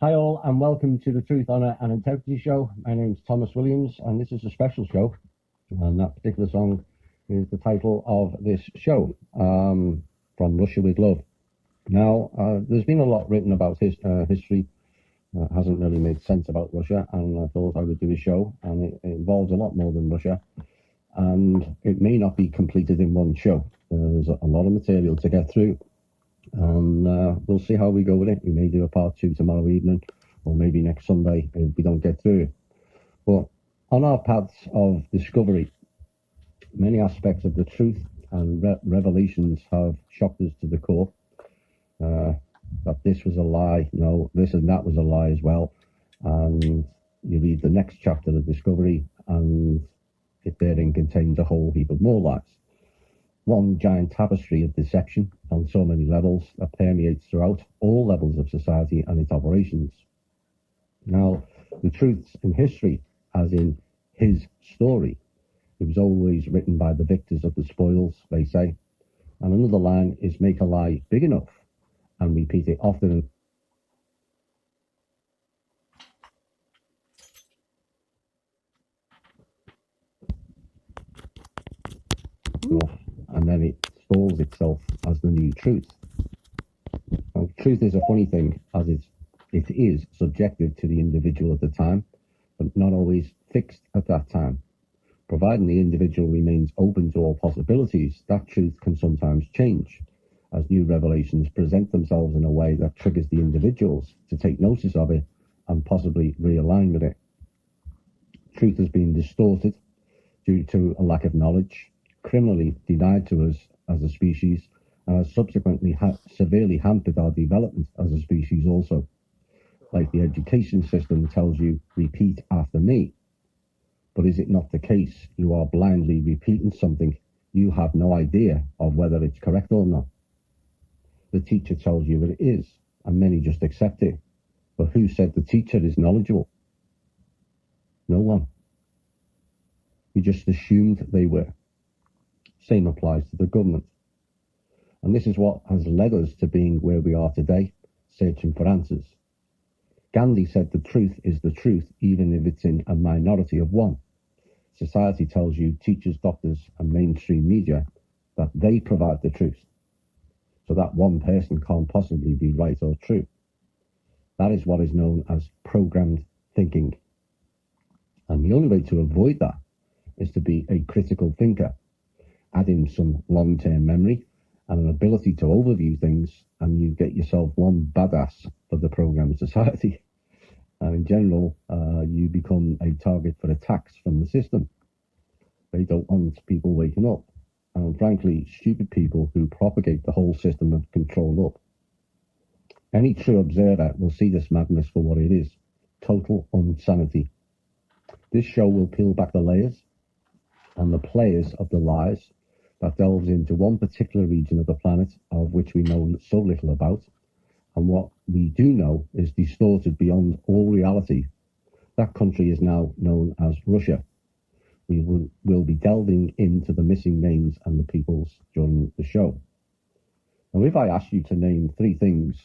Hi all, and welcome to the Truth, Honour and Integrity Show. My name's Thomas Williams, and this is a special show. And that particular song is the title of this show, From Russia with Love. Now, there's been a lot written about history. Hasn't really made sense about Russia, and I thought I would do a show, and it involves a lot more than Russia. And it may not be completed in one show. There's a lot of material to get through. And we'll see how we go with it. We may do a part 2 tomorrow evening, or maybe next Sunday if we don't get through it. But on our paths of discovery, many aspects of the truth and revelations have shocked us to the core. That this was a lie, no, this and that was a lie as well. And you read the next chapter of discovery, and it therein contains a whole heap of more lies. One giant tapestry of deception on so many levels that permeates throughout all levels of society and its operations. Now, the truths in history, as in his story, it was always written by the victors of the spoils, they say. And another line is make a lie big enough and repeat it often enough, and then it stalls itself as the new truth. Now, truth is a funny thing, as it is subjective to the individual at the time, but not always fixed at that time. Providing the individual remains open to all possibilities, that truth can sometimes change, as new revelations present themselves in a way that triggers the individuals to take notice of it and possibly realign with it. Truth has been distorted due to a lack of knowledge, criminally denied to us as a species, and has subsequently severely hampered our development as a species also. Like the education system tells you, repeat after me. But is it not the case you are blindly repeating something you have no idea of whether it's correct or not? The teacher tells you it is, and many just accept it. But who said the teacher is knowledgeable? No one. You just assumed they were. Same applies to the government. And this is what has led us to being where we are today, searching for answers. Gandhi said the truth is the truth, even if it's in a minority of one. Society tells you, teachers, doctors, and mainstream media, that they provide the truth. So that one person can't possibly be right or true. That is what is known as programmed thinking. And the only way to avoid that is to be a critical thinker, add in some long-term memory and an ability to overview things, and you get yourself one badass for the programmed society. And in general, you become a target for attacks from the system. They don't want people waking up. And frankly, stupid people who propagate the whole system of control up. Any true observer will see this madness for what it is. Total insanity. This show will peel back the layers and the players of the lies that delves into one particular region of the planet of which we know so little about, and what we do know is distorted beyond all reality. That country is now known as Russia. We will be delving into the missing names and the peoples during the show. Now, if I ask you to name 3 things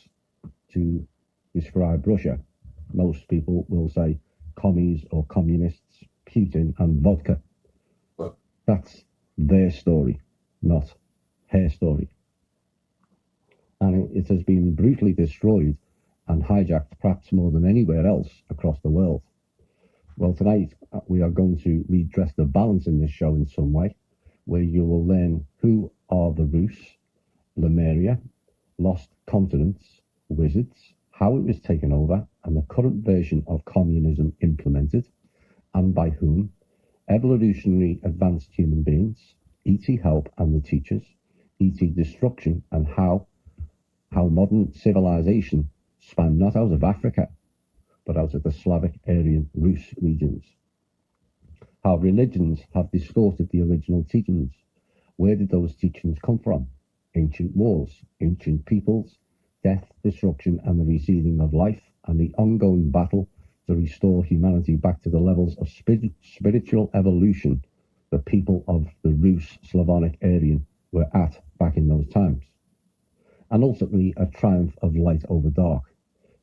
to describe Russia, most people will say commies or communists, Putin and vodka. That's their story, not her story. And it has been brutally destroyed and hijacked perhaps more than anywhere else across the world. Well, tonight we are going to redress the balance in this show in some way, where you will learn who are the Rus, Lemuria, lost continents, wizards, how it was taken over, and the current version of communism implemented, and by whom, evolutionary advanced human beings, ET help and the teachers, ET destruction, and how modern civilization span not out of Africa, but out of the Slavic, Aryan, Rus regions. How religions have distorted the original teachings. Where did those teachings come from? Ancient wars, ancient peoples, death, destruction, and the receding of life, and the ongoing battle to restore humanity back to the levels of spiritual evolution the people of the Rus, Slavonic, Aryan were at back in those times. And ultimately a triumph of light over dark.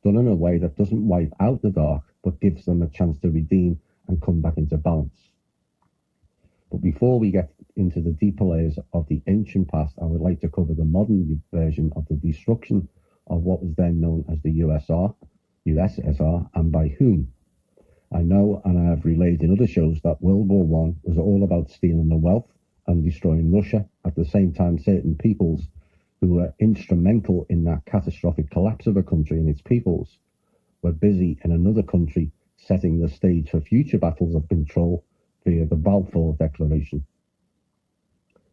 done in a way that doesn't wipe out the dark, but gives them a chance to redeem and come back into balance. But before we get into the deeper layers of the ancient past, I would like to cover the modern version of the destruction of what was then known as the USSR, and by whom. I know, and I have relayed in other shows, that World War One was all about stealing the wealth and destroying Russia. At the same time, certain peoples who were instrumental in that catastrophic collapse of a country and its peoples were busy in another country setting the stage for future battles of control via the Balfour Declaration.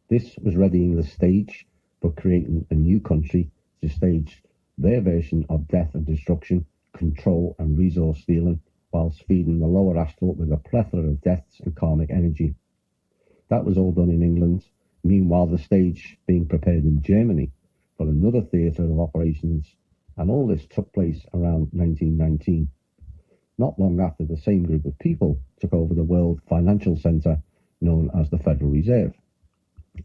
This was readying the stage for creating a new country to stage their version of death and destruction, control and resource stealing, whilst feeding the lower astral with a plethora of deaths and karmic energy. That was all done in England. Meanwhile, the stage being prepared in Germany for another theatre of operations, and all this took place around 1919, not long after the same group of people took over the world financial centre known as the Federal Reserve.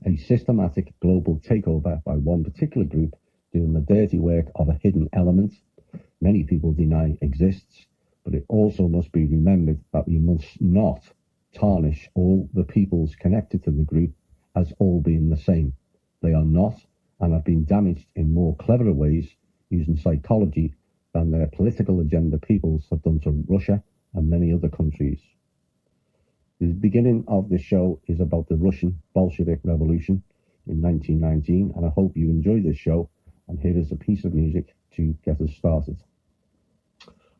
A systematic global takeover by one particular group doing the dirty work of a hidden element many people deny exists, but it also must be remembered that we must not tarnish all the peoples connected to the group as all being the same. They are not, and have been damaged in more cleverer ways using psychology than their political agenda peoples have done to Russia and many other countries. The beginning of this show is about the Russian Bolshevik Revolution in 1919, and I hope you enjoy this show, and here is a piece of music to get us started.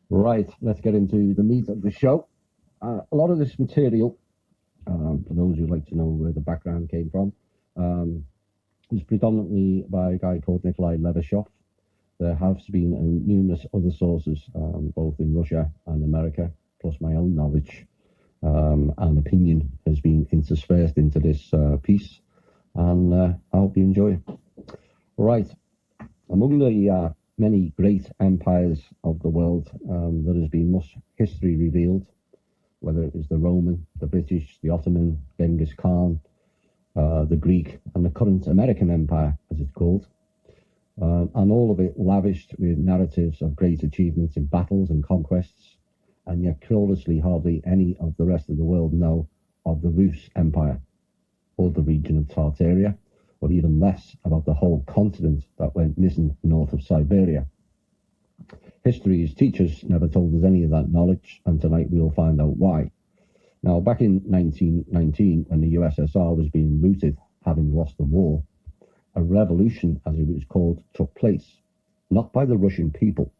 Right, let's get into the meat of the show. A lot of this material, for those who like to know where the background came from, is predominantly by a guy called Nikolai Levashov. There have been numerous other sources, both in Russia and America, plus my own knowledge and opinion has been interspersed into this piece, and I hope you enjoy it. Right, among the many great empires of the world, there has been much history revealed, whether it was the Roman, the British, the Ottoman, Genghis Khan, the Greek, and the current American empire, as it's called, and all of it lavished with narratives of great achievements in battles and conquests, and yet curiously hardly any of the rest of the world know of the Rus Empire, or the region of Tartaria, or even less about the whole continent that went missing north of Siberia. History's teachers never told us any of that knowledge, and tonight we'll find out why. Now, back in 1919, when the USSR was being looted, having lost the war, a revolution, as it was called, took place, not by the Russian people,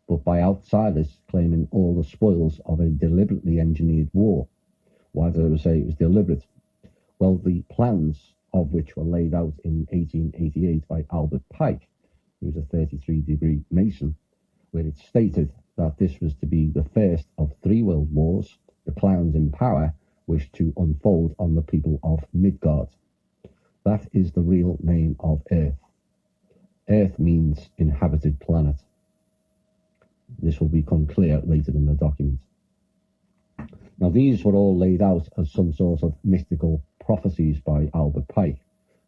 but by outsiders claiming all the spoils of a deliberately engineered war. Why do I say it was deliberate? Well, the plans of which were laid out in 1888 by Albert Pike, who was a 33-degree Mason, where it stated that this was to be the first of 3 world wars the clowns in power wished to unfold on the people of Midgard. That is the real name of Earth. Earth means inhabited planet. This will become clear later in the document. Now, these were all laid out as some sort of mystical prophecies by Albert Pike,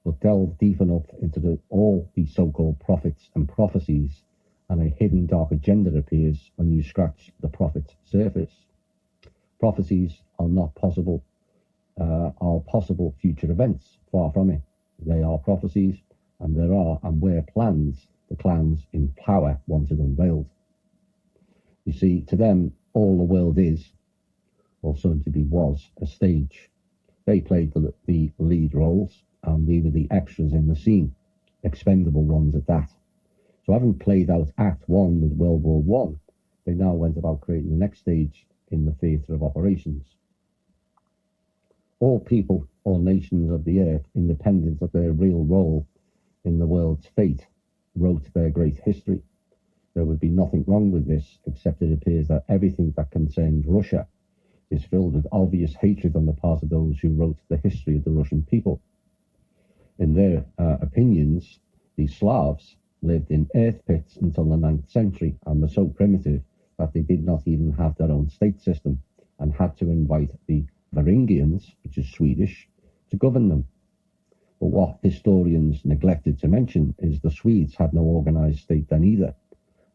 but delve deep enough into all these so-called prophets and prophecies, and a hidden dark agenda appears when you scratch the prophet's surface. Prophecies are not possible, are possible future events, far from it. They are prophecies, and there are and were plans the clowns in power wanted unveiled. You see, to them, all the world is, or soon to be was, a stage. They played the lead roles, and we were the extras in the scene, expendable ones at that. So having played out Act 1 with World War One, they now went about creating the next stage in the theatre of operations. All people, all nations of the earth, independent of their real role in the world's fate, wrote their great history. There would be nothing wrong with this, except it appears that everything that concerns Russia is filled with obvious hatred on the part of those who wrote the history of the Russian people. In their opinions, the Slavs lived in earth pits until the 9th century and were so primitive that they did not even have their own state system and had to invite the Varangians, which is Swedish, to govern them. But what historians neglected to mention is the Swedes had no organised state then either,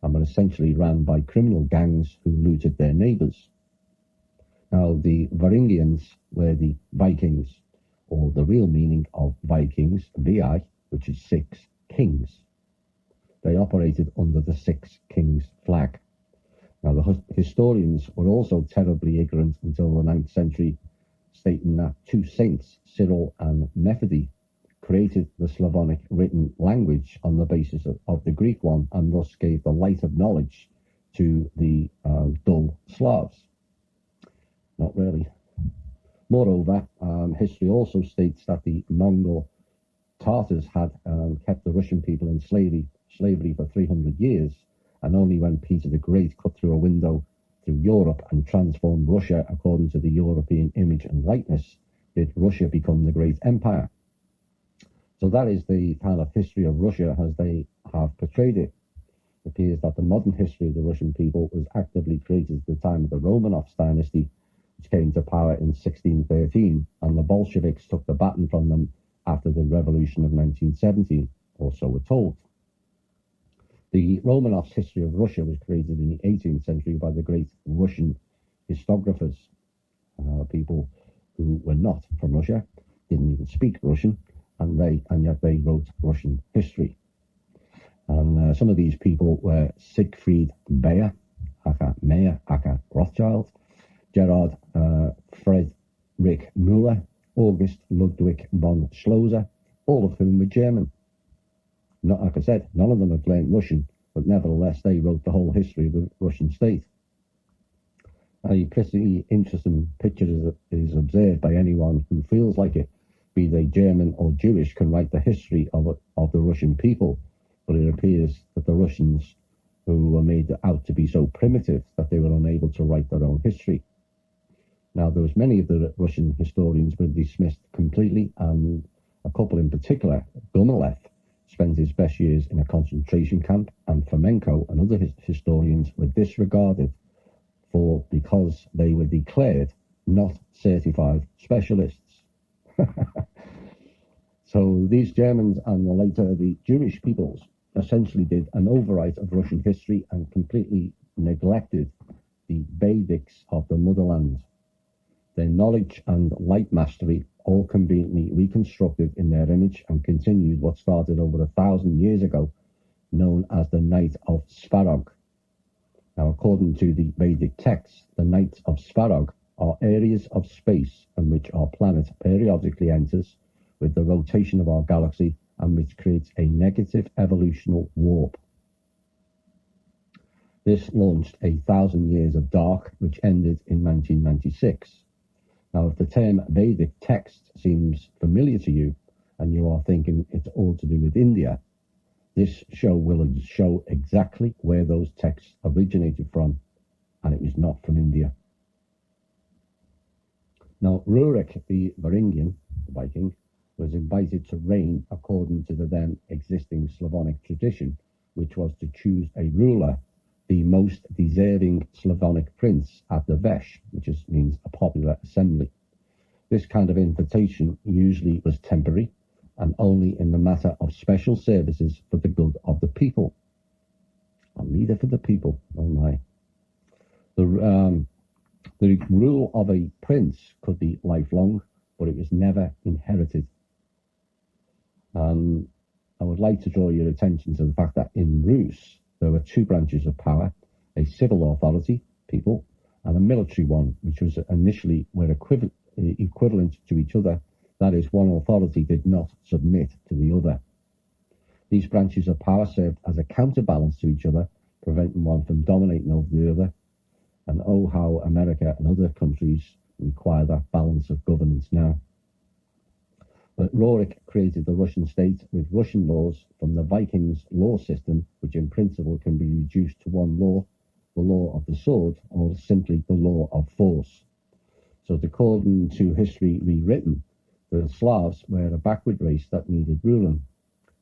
and were essentially ran by criminal gangs who looted their neighbours. Now, the Varangians were the Vikings, or the real meaning of Vikings, VI, which is 6 kings. They operated under the 6 kings flag. Now, the historians were also terribly ignorant until the 9th century, stating that 2 saints, Cyril and Methody, created the Slavonic written language on the basis of the Greek one, and thus gave the light of knowledge to the dull Slavs. Not really. Moreover, history also states that the Mongol Tartars had kept the Russian people in slavery for 300 years, and only when Peter the Great cut through a window through Europe and transformed Russia according to the European image and likeness did Russia become the great empire. So that is the kind of history of Russia as they have portrayed it. It appears that the modern history of the Russian people was actively created at the time of the Romanovs dynasty, which came to power in 1613, and the Bolsheviks took the baton from them after the revolution of 1917, or so we're told. The Romanovs' history of Russia was created in the 18th century by the great Russian historiographers, people who were not from Russia, didn't even speak Russian, and yet they wrote Russian history. And some of these people were Siegfried Bayer, aka Mayer, aka Rothschild, Gerhard Friedrich Müller, August Ludwig von Schlosser, all of whom were German. Not, like I said, none of them had learned Russian, but nevertheless they wrote the whole history of the Russian state. A pretty interesting picture is observed by anyone who feels like it, be they German or Jewish, can write the history of the Russian people. But it appears that the Russians, who were made out to be so primitive that they were unable to write their own history. Now, there was many of the Russian historians were dismissed completely, and a couple in particular, Gumilev, spent his best years in a concentration camp, and Fomenko and other historians were disregarded because they were declared not certified specialists. So these Germans and later the Jewish peoples essentially did an overwrite of Russian history and completely neglected the Vedics of the motherland. Their knowledge and light mastery all conveniently reconstructed in their image and continued what started over 1,000 years ago, known as the Night of Svarog. Now, according to the Vedic texts, the Nights of Svarog are areas of space in which our planet periodically enters with the rotation of our galaxy, and which creates a negative evolutional warp. This launched 1,000 years of dark, which ended in 1996. Now, if the term Vedic text seems familiar to you, and you are thinking it's all to do with India, this show will show exactly where those texts originated from, and it was not from India. Now, Rurik the Varangian, the Viking, was invited to reign according to the then existing Slavonic tradition, which was to choose a ruler, the most deserving Slavonic prince at the Vesh, which means a popular assembly. This kind of invitation usually was temporary and only in the matter of special services for the good of the people. A leader for the people, oh my. The rule of a prince could be lifelong, but it was never inherited. I would like to draw your attention to the fact that in Rus, there were 2 branches of power, a civil authority, people, and a military one, which was initially were equivalent to each other. That is, one authority did not submit to the other. These branches of power served as a counterbalance to each other, preventing one from dominating over the other. And oh, how America and other countries require that balance of governance now. But Rurik created the Russian state with Russian laws from the Vikings' law system, which in principle can be reduced to one law, the law of the sword, or simply the law of force. So according to history rewritten, the Slavs were a backward race that needed ruling,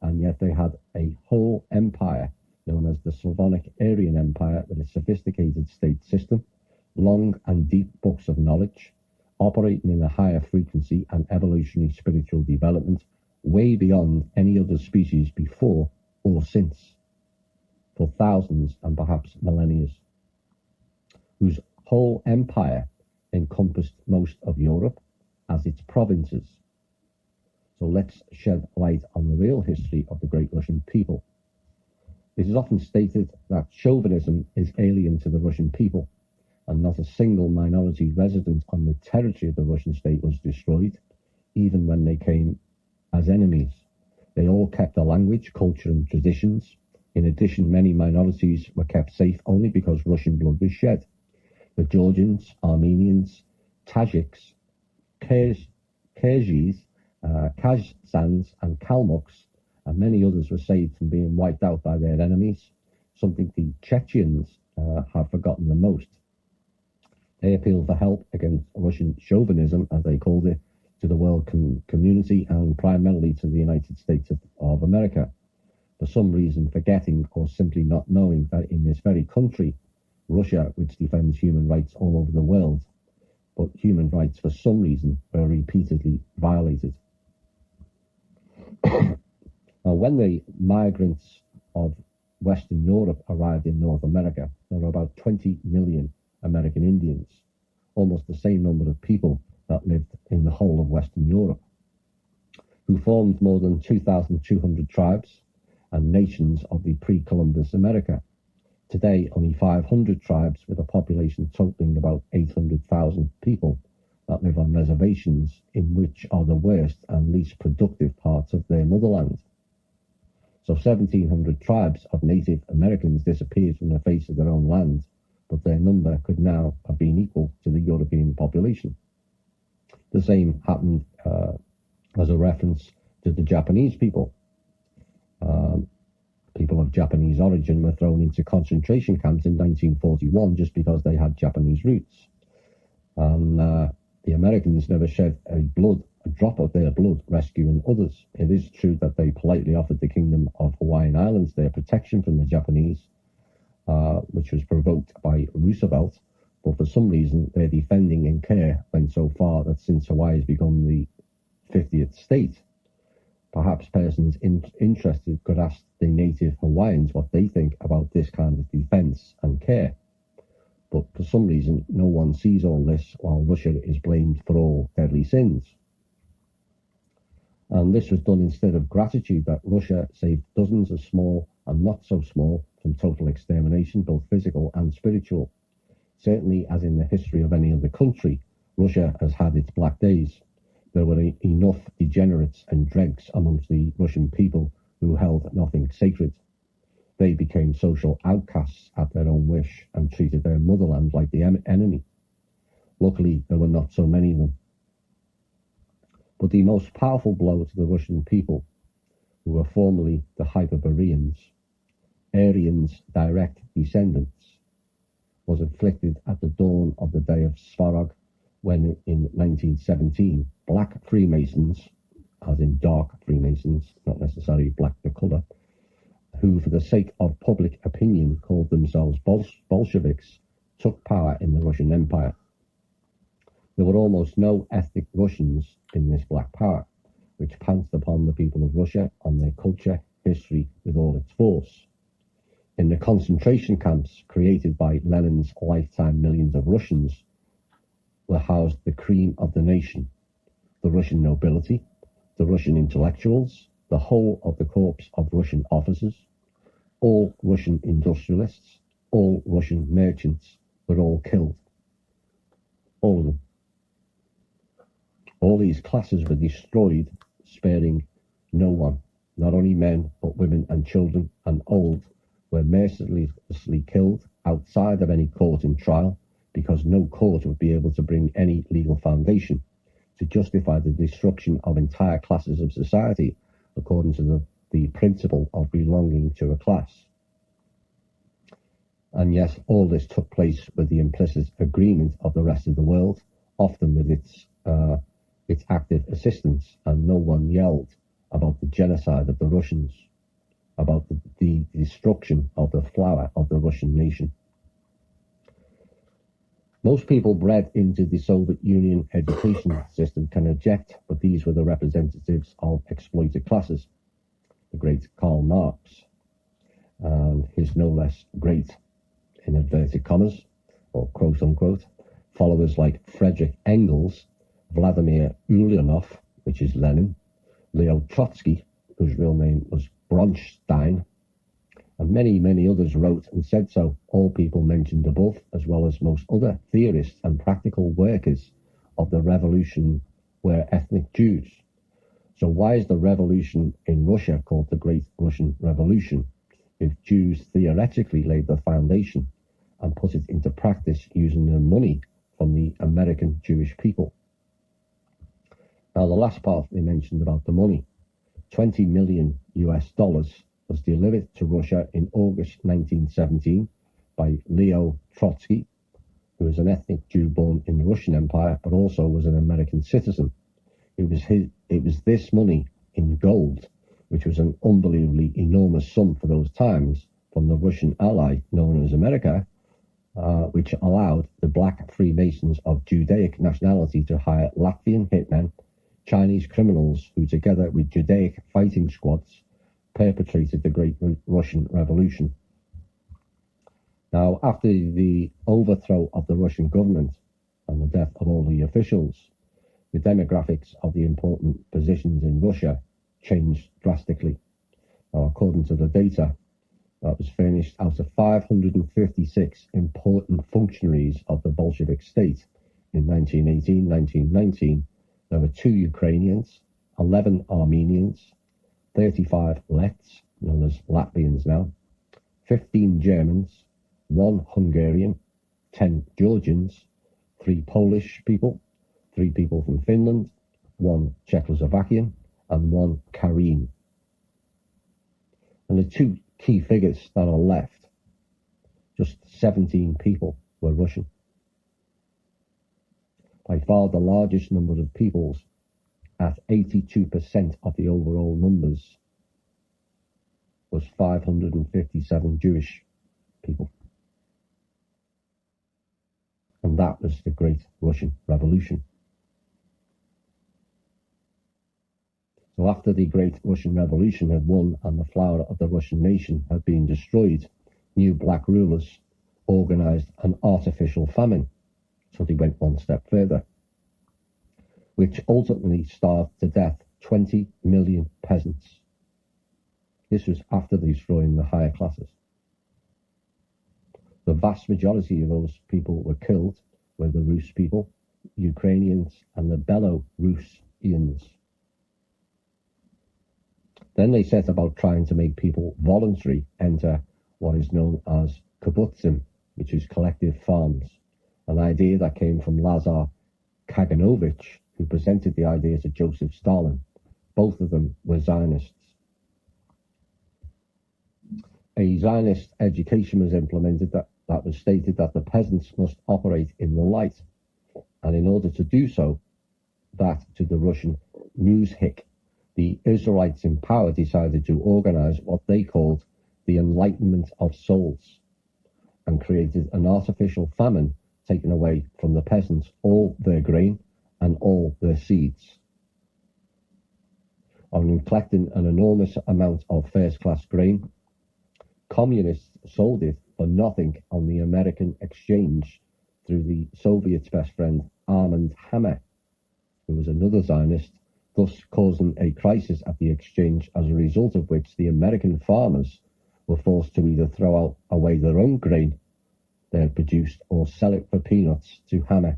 and yet they had a whole empire known as the Slavonic Aryan Empire with a sophisticated state system, long and deep books of knowledge, operating in a higher frequency and evolutionary spiritual development way beyond any other species before or since. for thousands and perhaps millennia, whose whole empire encompassed most of Europe as its provinces. So let's shed light on the real history of the great Russian people. It is often stated that chauvinism is alien to the Russian people, and not a single minority resident on the territory of the Russian state was destroyed, even when they came as enemies. They all kept their language, culture, and traditions. In addition, many minorities were kept safe only because Russian blood was shed. The Georgians, Armenians, Tajiks, Kyrgyz, Kazakhs, and Kalmucks, and many others were saved from being wiped out by their enemies, something the Chechens have forgotten the most. They appealed for help against Russian chauvinism, as they called it, to the world community and primarily to the United States of America, for some reason forgetting or simply not knowing that in this very country, Russia, which defends human rights all over the world, but human rights for some reason were repeatedly violated. Now, when the migrants of Western Europe arrived in North America, there were about 20 million American Indians, almost the same number of people that lived in the whole of Western Europe, who formed more than 2,200 tribes and nations of the pre-Columbus America. Today, only 500 tribes with a population totaling about 800,000 people that live on reservations in which are the worst and least productive parts of their motherland. So 1,700 tribes of Native Americans disappeared from the face of their own land, but their number could now have been equal to the European population. The same happened as a reference to the Japanese people. People of Japanese origin were thrown into concentration camps in 1941 just because they had Japanese roots. And the Americans never shed a drop of their blood rescuing others. It is true that they politely offered the Kingdom of Hawaiian Islands their protection from the Japanese, which was provoked by Roosevelt, but for some reason their defending and care went so far that since Hawaii has become the 50th state, perhaps persons interested could ask the native Hawaiians what they think about this kind of defense and care. But for some reason, no one sees all this, while Russia is blamed for all deadly sins. And this was done instead of gratitude that Russia saved dozens of small and not so small from total extermination, both physical and spiritual. Certainly, as in the history of any other country, Russia has had its black days. There were enough degenerates and dregs amongst the Russian people who held nothing sacred. They became social outcasts at their own wish and treated their motherland like the enemy. Luckily, there were not so many of them. But the most powerful blow to the Russian people, who were formerly the Hyperboreans, Aryans' direct descendants, was inflicted at the dawn of the day of Svarog, when in 1917, black Freemasons, as in dark Freemasons, not necessarily black the colour, who for the sake of public opinion called themselves Bolsheviks, took power in the Russian Empire. There were almost no ethnic Russians in this black power, which pounced upon the people of Russia, on their culture, history, with all its force. In the concentration camps created by Lenin's lifetime, millions of Russians were housed the cream of the nation, the Russian nobility, the Russian intellectuals, the whole of the corps of Russian officers, all Russian industrialists, all Russian merchants were all killed. All of them. All these classes were destroyed, sparing no one. Not only men, but women and children and old were mercilessly killed outside of any court and trial, because no court would be able to bring any legal foundation to justify the destruction of entire classes of society according to the principle of belonging to a class. And yes, all this took place with the implicit agreement of the rest of the world, often with its active assistance, and no one yelled about the genocide of the Russians, about the destruction of the flower of the Russian nation. Most people bred into the Soviet Union education system can object, but these were the representatives of exploited classes, the great Karl Marx. and his no less great, in inverted commas, or quote unquote, followers like Frederick Engels, Vladimir Ulyanov, which is Lenin, Leo Trotsky, whose real name was Bronstein, and many, many others wrote and said so, all people mentioned above, as well as most other theorists and practical workers of the revolution were ethnic Jews. So why is the revolution in Russia called the Great Russian Revolution, if Jews theoretically laid the foundation and put it into practice using the money from the American Jewish people? Now, the last part they mentioned about the money, 20 million US dollars was delivered to Russia in August 1917 by Leo Trotsky, who was an ethnic Jew born in the Russian Empire, but also was an American citizen. It was this money in gold, which was an unbelievably enormous sum for those times, from the Russian ally known as America, which allowed the black Freemasons of Judaic nationality to hire Latvian hitmen, Chinese criminals who, together with Judaic fighting squads, perpetrated the Great Russian Revolution. Now, after the overthrow of the Russian government and the death of all the officials, the demographics of the important positions in Russia changed drastically. Now, according to the data that was furnished, out of 556 important functionaries of the Bolshevik state in 1918-1919, there were 2 Ukrainians, 11 Armenians, 35 Lets, known as Latvians now, 15 Germans, 1 Hungarian, 10 Georgians, 3 Polish people, 3 people from Finland, 1 Czechoslovakian, and 1 Karen. And the 2 key figures that are left, just 17 people were Russian. By far the largest number of peoples, at 82% of the overall numbers, was 557 Jewish people. And that was the Great Russian Revolution. So after the Great Russian Revolution had won and the flower of the Russian nation had been destroyed, new black rulers organized an artificial famine. So they went one step further, which ultimately starved to death 20 million peasants. This was after destroying the higher classes. The vast majority of those people were killed were the Rus people, Ukrainians, and the Belarusians. Then they set about trying to make people voluntarily enter what is known as kibbutzim, which is collective farms, an idea that came from Lazar Kaganovich, who presented the idea to Joseph Stalin. Both of them were Zionists. A Zionist education was implemented that was stated that the peasants must operate in the light, and in order to do so, that to the Russian Newshik, the Israelites in power decided to organize what they called the Enlightenment of Souls, and created an artificial famine, taking away from the peasants all their grain and all their seeds. On collecting an enormous amount of first-class grain, communists sold it for nothing on the American exchange through the Soviets' best friend Armand Hammer, who was another Zionist, thus causing a crisis at the exchange, as a result of which the American farmers were forced to either throw away their own grain they had produced or sell it for peanuts to Hammer.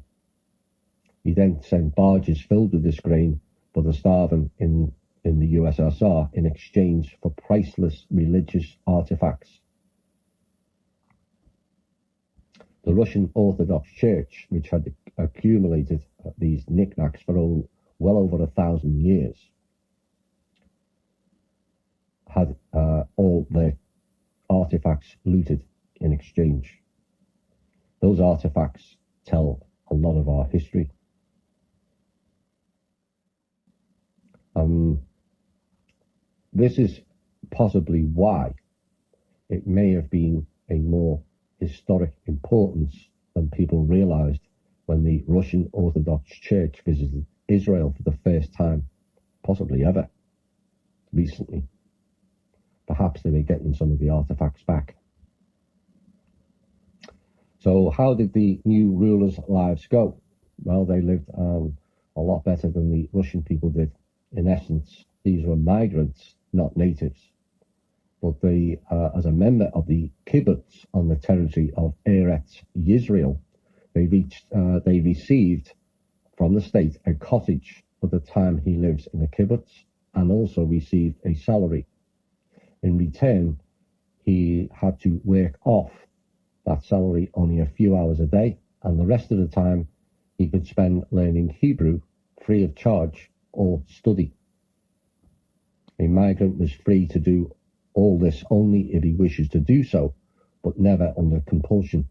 He then sent barges filled with this grain for the starving in the USSR in exchange for priceless religious artifacts. The Russian Orthodox Church, which had accumulated these knickknacks for well over 1,000 years, had all their artifacts looted in exchange. Those artifacts tell a lot of our history. This is possibly why it may have been a more historic importance than people realized when the Russian Orthodox Church visited Israel for the first time, possibly ever, recently. Perhaps they were getting some of the artifacts back. So how did the new rulers' lives go? Well, they lived a lot better than the Russian people did. In essence, these were migrants, not natives. But they, as a member of the kibbutz on the territory of Eretz Yisrael, they received from the state a cottage for the time he lives in the kibbutz, and also received a salary. In return, he had to work off that salary only a few hours a day, and the rest of the time he could spend learning Hebrew free of charge or study. A migrant was free to do all this only if he wishes to do so, but never under compulsion.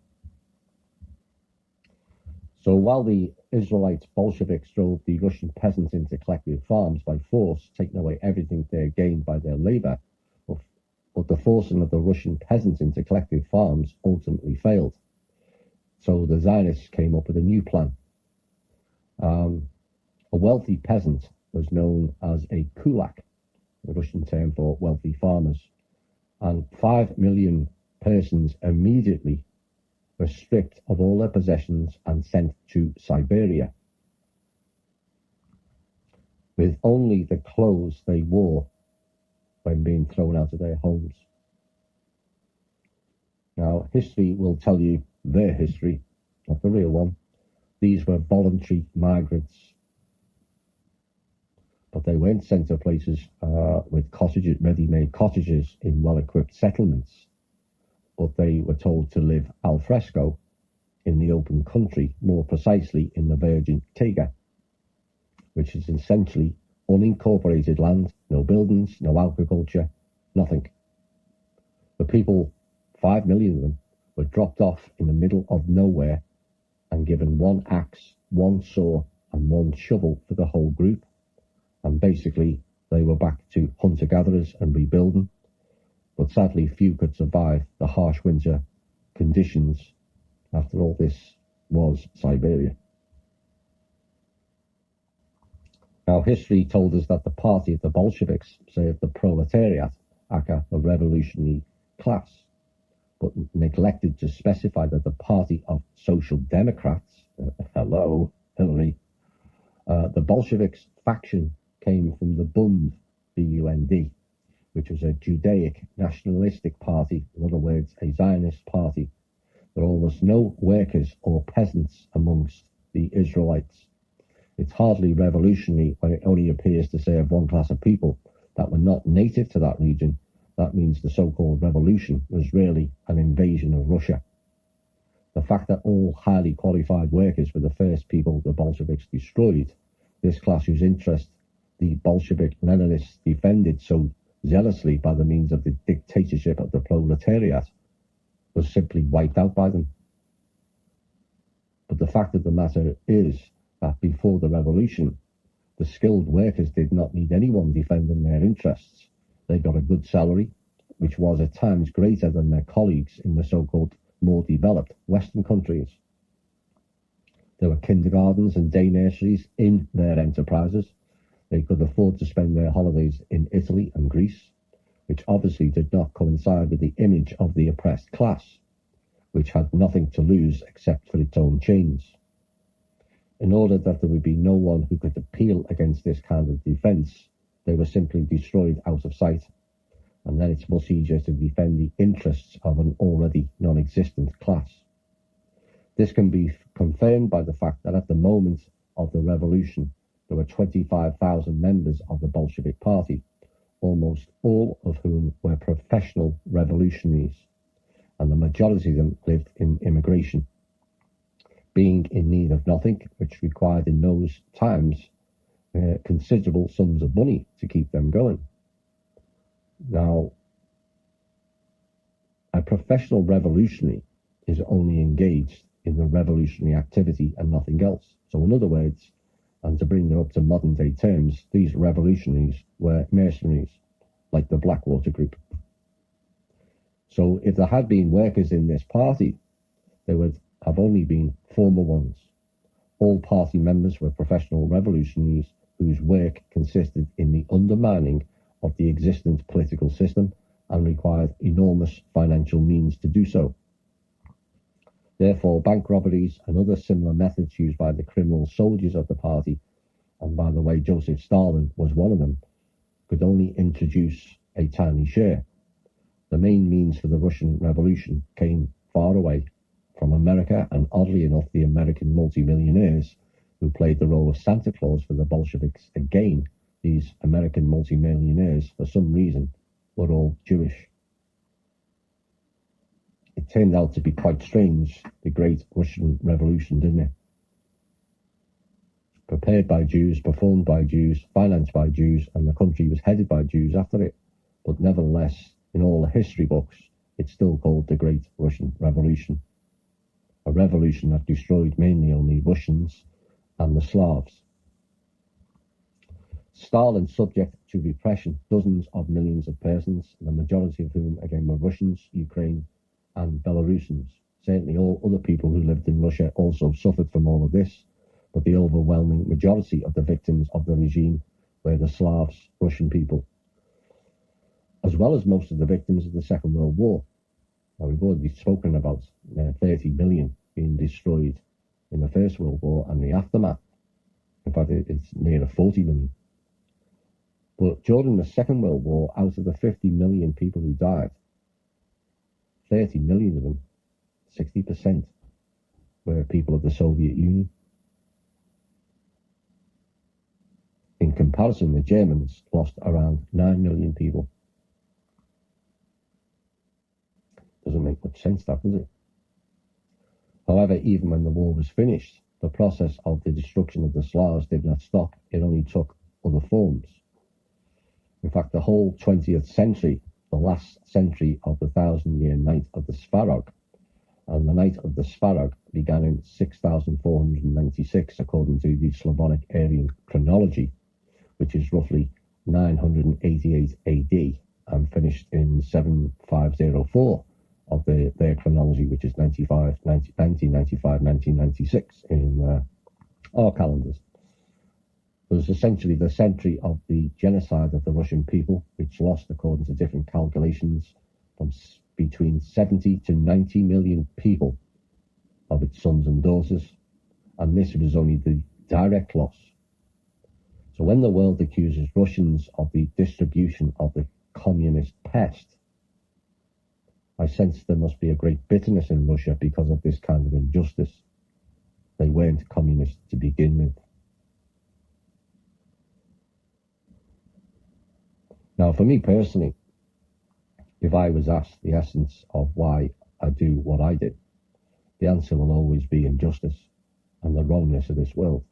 So while the Israelite Bolsheviks drove the Russian peasants into collective farms by force, taking away everything they had gained by their labor, but the forcing of the Russian peasants into collective farms ultimately failed. So the Zionists came up with a new plan. A wealthy peasant was known as a kulak, the Russian term for wealthy farmers, and 5 million persons immediately were stripped of all their possessions and sent to Siberia, with only the clothes they wore when being thrown out of their homes. Now, history will tell you their history, not the real one. These were voluntary migrants, but they weren't sent to places with cottages, ready-made cottages in well-equipped settlements, but they were told to live al fresco in the open country, more precisely in the Virgin Taiga, which is essentially unincorporated land, no buildings, no agriculture, nothing. The people, 5 million of them, were dropped off in the middle of nowhere and given one axe, one saw, and one shovel for the whole group. And basically, they were back to hunter-gatherers and rebuilding. But sadly, few could survive the harsh winter conditions. After all, this was Siberia. Now, history told us that the party of the Bolsheviks served the proletariat, aka the revolutionary class, but neglected to specify that the party of social democrats, hello, Hillary, the Bolsheviks faction came from the Bund, B-U-N-D, which was a Judaic nationalistic party, in other words, a Zionist party. There are almost no workers or peasants amongst the Israelites. It's hardly revolutionary when it only appears to serve one class of people that were not native to that region. That means the so-called revolution was really an invasion of Russia. The fact that all highly qualified workers were the first people the Bolsheviks destroyed, this class whose interest the Bolshevik Leninists defended so zealously by the means of the dictatorship of the proletariat, was simply wiped out by them. But the fact of the matter is that before the revolution, the skilled workers did not need anyone defending their interests. They got a good salary, which was at times greater than their colleagues in the so-called more developed Western countries. There were kindergartens and day nurseries in their enterprises. They could afford to spend their holidays in Italy and Greece, which obviously did not coincide with the image of the oppressed class, which had nothing to lose except for its own chains. In order that there would be no one who could appeal against this kind of defence, they were simply destroyed out of sight, and then it's much easier to defend the interests of an already non-existent class. This can be confirmed by the fact that at the moment of the revolution, there were 25,000 members of the Bolshevik Party, almost all of whom were professional revolutionaries, and the majority of them lived in immigration, being in need of nothing, which required in those times considerable sums of money to keep them going. Now, a professional revolutionary is only engaged in the revolutionary activity and nothing else. So in other words, and to bring them up to modern day terms, these revolutionaries were mercenaries, like the Blackwater Group. So if there had been workers in this party, there would have only been former ones. All party members were professional revolutionaries whose work consisted in the undermining of the existing political system and required enormous financial means to do so. Therefore, bank robberies and other similar methods used by the criminal soldiers of the party, and by the way, Joseph Stalin was one of them, could only introduce a tiny share. The main means for the Russian Revolution came far away from America, and oddly enough, the American multimillionaires who played the role of Santa Claus for the Bolsheviks again, these American multimillionaires, for some reason, were all Jewish. It turned out to be quite strange, the Great Russian Revolution, didn't it? Prepared by Jews, performed by Jews, financed by Jews, and the country was headed by Jews after it. But nevertheless, in all the history books, it's still called the Great Russian Revolution. A revolution that destroyed mainly only Russians and the Slavs. Stalin subject to repression dozens of millions of persons, the majority of whom again were Russians, Ukraine and Belarusians. Certainly all other people who lived in Russia also suffered from all of this, but the overwhelming majority of the victims of the regime were the Slavs, Russian people, as well as most of the victims of the Second World War. Now, we've already spoken about 30 million being destroyed in the First World War and the aftermath. In fact, it's near 40 million. But during the Second World War, out of the 50 million people who died, 30 million of them, 60%, were people of the Soviet Union. In comparison, the Germans lost around 9 million people. Doesn't make much sense, that, does it? However, even when the war was finished, the process of the destruction of the Slavs did not stop. It only took other forms. In fact, the whole 20th century, the last century of the 1,000-year night of the Svarog, and the night of the Svarog began in 6,496 according to the Slavonic Aryan chronology, which is roughly 988 AD, and finished in 7504 of their chronology, which is 1996 in our calendars. It was essentially the century of the genocide of the Russian people, which lost, according to different calculations, from between 70 to 90 million people of its sons and daughters, and this was only the direct loss. So when the world accuses Russians of the distribution of the communist pest, I sense there must be a great bitterness in Russia because of this kind of injustice. They weren't communist to begin with. Now, for me personally, if I was asked the essence of why I do what I did, the answer will always be injustice and the wrongness of this world.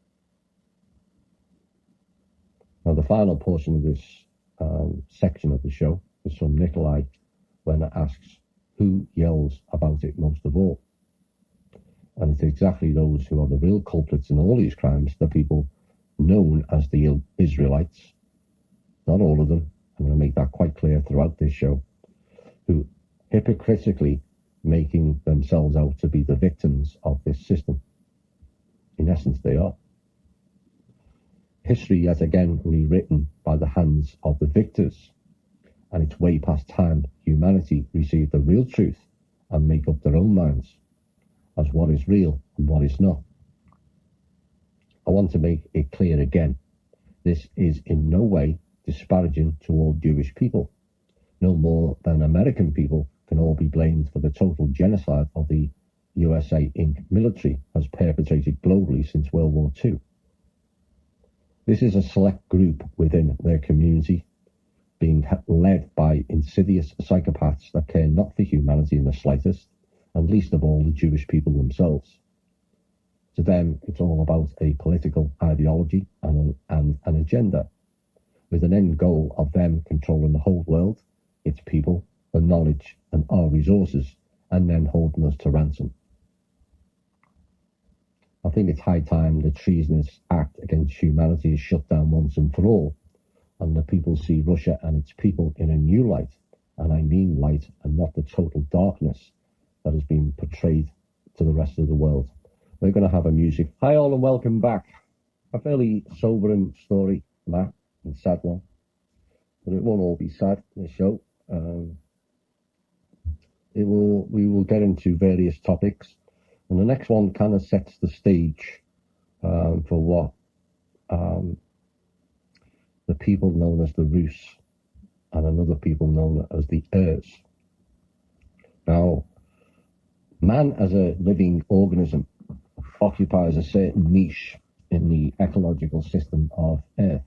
Now, the final portion of this section of the show is from Nikolai, when it asks, who yells about it most of all? And it's exactly those who are the real culprits in all these crimes, the people known as the Israelites. Not all of them. I'm going to make that quite clear throughout this show, who hypocritically making themselves out to be the victims of this system. In essence, they are. History yet again rewritten by the hands of the victors, and it's way past time humanity receive the real truth and make up their own minds as what is real and what is not. I want to make it clear again, this is in no way disparaging to all Jewish people. No more than American people can all be blamed for the total genocide of the USA Inc. military has perpetrated globally since World War II. This is a select group within their community, being led by insidious psychopaths that care not for humanity in the slightest, and least of all the Jewish people themselves. To them, it's all about a political ideology and an agenda, with an end goal of them controlling the whole world, its people, the knowledge and our resources, and then holding us to ransom. I think it's high time the treasonous act against humanity is shut down once and for all, and the people see Russia and its people in a new light, and I mean light and not the total darkness that has been portrayed to the rest of the world. We're going to have a music. Hi all and welcome back. A fairly sobering story, Matt, and sad one, but it won't all be sad, this show. we will get into various topics, and the next one kind of sets the stage for what the people known as the Hues and another people known as the Hues. Now, man as a living organism occupies a certain niche in the ecological system of Earth.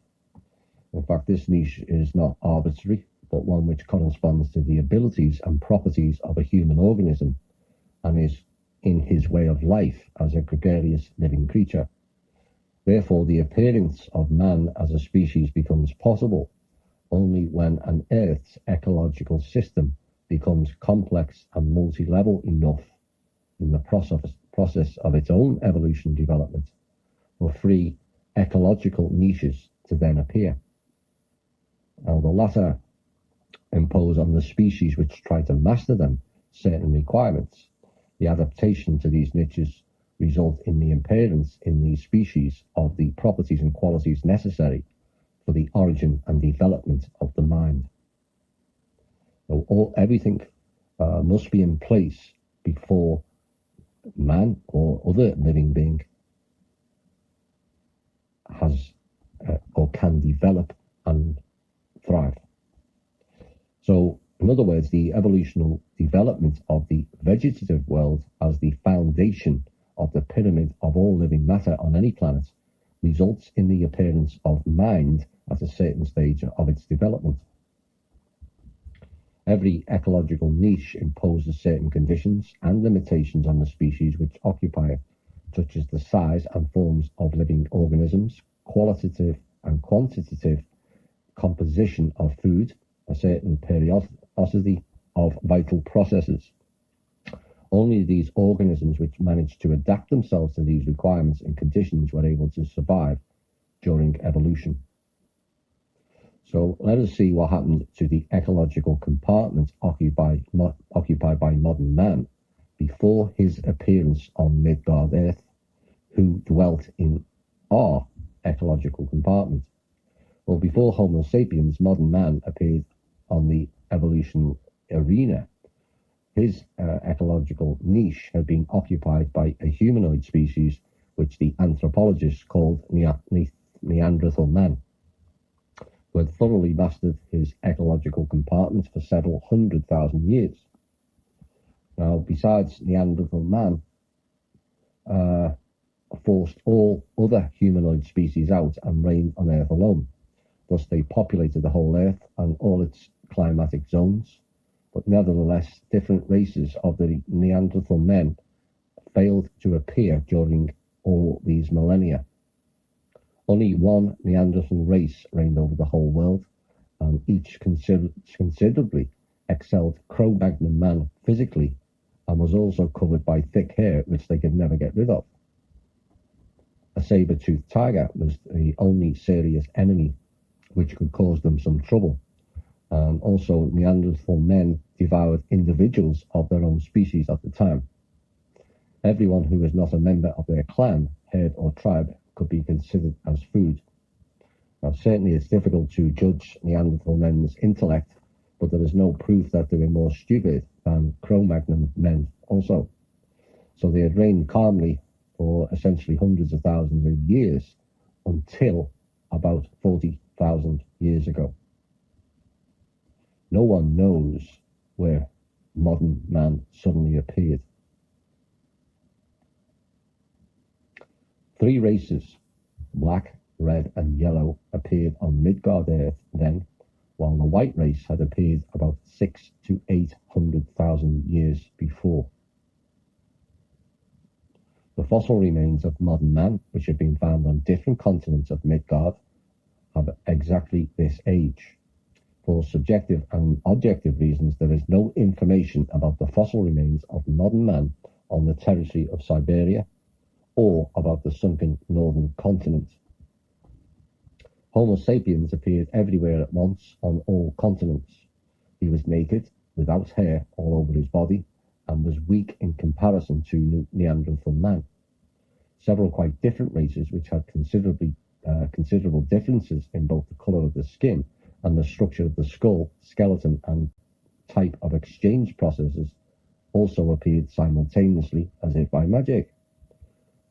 In fact, this niche is not arbitrary, but one which corresponds to the abilities and properties of a human organism and is in his way of life as a gregarious living creature. Therefore, the appearance of man as a species becomes possible only when an Earth's ecological system becomes complex and multi-level enough in the process of its own evolution development for free ecological niches to then appear. Now, the latter impose on the species which try to master them certain requirements. The adaptation to these niches result in the appearance in these species of the properties and qualities necessary for the origin and development of the mind. So everything must be in place before man or other living being has or can develop and thrive. So, in other words, the evolutional development of the vegetative world as the foundation of the pyramid of all living matter on any planet results in the appearance of mind at a certain stage of its development. Every ecological niche imposes certain conditions and limitations on the species which occupy it, such as the size and forms of living organisms, qualitative and quantitative composition of food, a certain periodicity of vital processes. Only these organisms which managed to adapt themselves to these requirements and conditions were able to survive during evolution. So let us see what happened to the ecological compartment occupied by modern man before his appearance on Midgard Earth, who dwelt in our ecological compartment. Well, before Homo sapiens, modern man appeared on the evolution arena. His ecological niche had been occupied by a humanoid species which the anthropologists called Neanderthal man, who had thoroughly mastered his ecological compartment for several 100,000 years. Now, besides Neanderthal man, forced all other humanoid species out and reigned on Earth alone. Thus, they populated the whole Earth and all its climatic zones. But nevertheless, different races of the Neanderthal men failed to appear during all these millennia. Only one Neanderthal race reigned over the whole world, and each considerably excelled Cro-Magnon man physically, and was also covered by thick hair which they could never get rid of. A saber-toothed tiger was the only serious enemy which could cause them some trouble. And also, Neanderthal men devoured individuals of their own species at the time. Everyone who was not a member of their clan, herd, or tribe could be considered as food. Now, certainly it's difficult to judge Neanderthal men's intellect, but there is no proof that they were more stupid than Cro-Magnon men also. So they had reigned calmly for essentially hundreds of thousands of years until about 40,000 years ago. No one knows where modern man suddenly appeared. Three races, black, red, and yellow, appeared on Midgard Earth then, while the white race had appeared about 600 to 800,000 years before. The fossil remains of modern man, which have been found on different continents of Midgard, have exactly this age. For subjective and objective reasons, there is no information about the fossil remains of modern man on the territory of Siberia or about the sunken northern continent. Homo sapiens appeared everywhere at once on all continents. He was naked, without hair all over his body, and was weak in comparison to Neanderthal man. Several quite different races which had considerable differences in both the colour of the skin and the structure of the skull, skeleton, and type of exchange processes also appeared simultaneously as if by magic.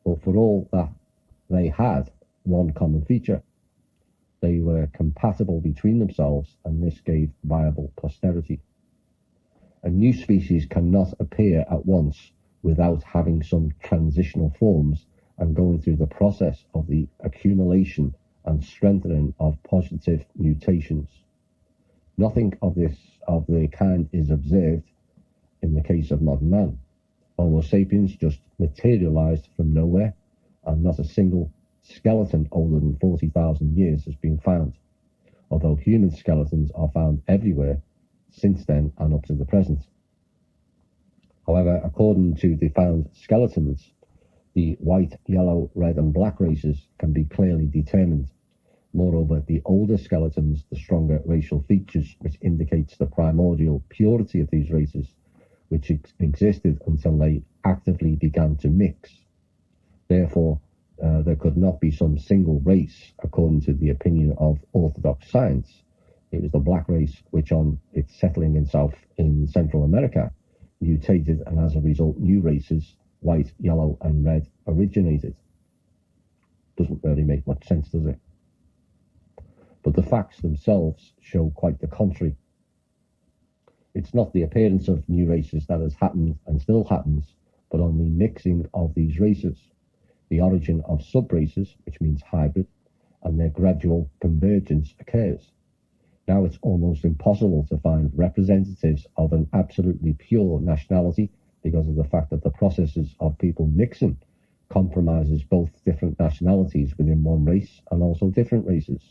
But for all that, they had one common feature. They were compatible between themselves, and this gave viable posterity. A new species cannot appear at once without having some transitional forms and going through the process of the accumulation and strengthening of positive mutations. Nothing of the kind is observed in the case of modern man. Homo sapiens just materialized from nowhere, and not a single skeleton older than 40,000 years has been found, although human skeletons are found everywhere since then and up to the present. However, according to the found skeletons, the white, yellow, red and black races can be clearly determined. Moreover, the older skeletons, the stronger racial features, which indicates the primordial purity of these races, which existed until they actively began to mix. Therefore, there could not be some single race, according to the opinion of orthodox science. It was the black race which, on its settling in Central America, mutated, and as a result, new races, white, yellow, and red, originated. Doesn't really make much sense, does it? But the facts themselves show quite the contrary. It's not the appearance of new races that has happened and still happens, but on the mixing of these races, the origin of subraces, which means hybrid, and their gradual convergence occurs. Now it's almost impossible to find representatives of an absolutely pure nationality because of the fact that the processes of people mixing compromises both different nationalities within one race and also different races.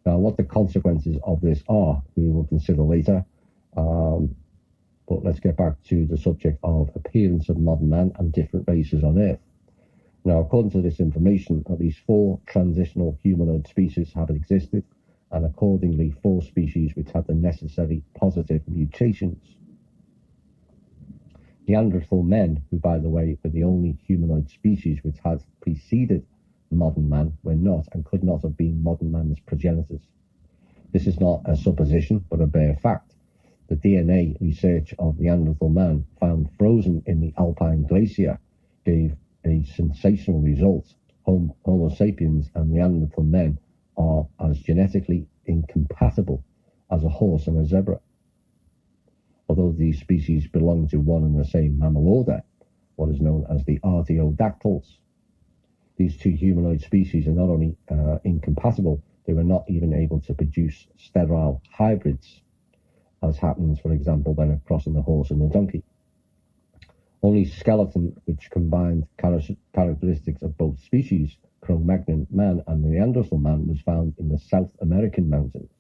Now, what the consequences of this are, we will consider later. But let's get back to the subject of appearance of modern man and different races on Earth. Now, according to this information, at least 4 transitional humanoid species have existed, and accordingly 4 species which had the necessary positive mutations. Neanderthal men, who by the way were the only humanoid species which had preceded modern man, were not and could not have been modern man's progenitors. This is not a supposition, but a bare fact. The DNA research of Neanderthal man found frozen in the Alpine glacier gave a sensational result. Homo sapiens and Neanderthal men are as genetically incompatible as a horse and a zebra. Although these species belong to one and the same mammal order, what is known as the artiodactyls. These 2 humanoid species are not only incompatible, they were not even able to produce sterile hybrids, as happens, for example, when crossing a horse and a donkey. Only skeleton which combined characteristics of both species, Cro-Magnon man and Neanderthal man, was found in the South American mountains.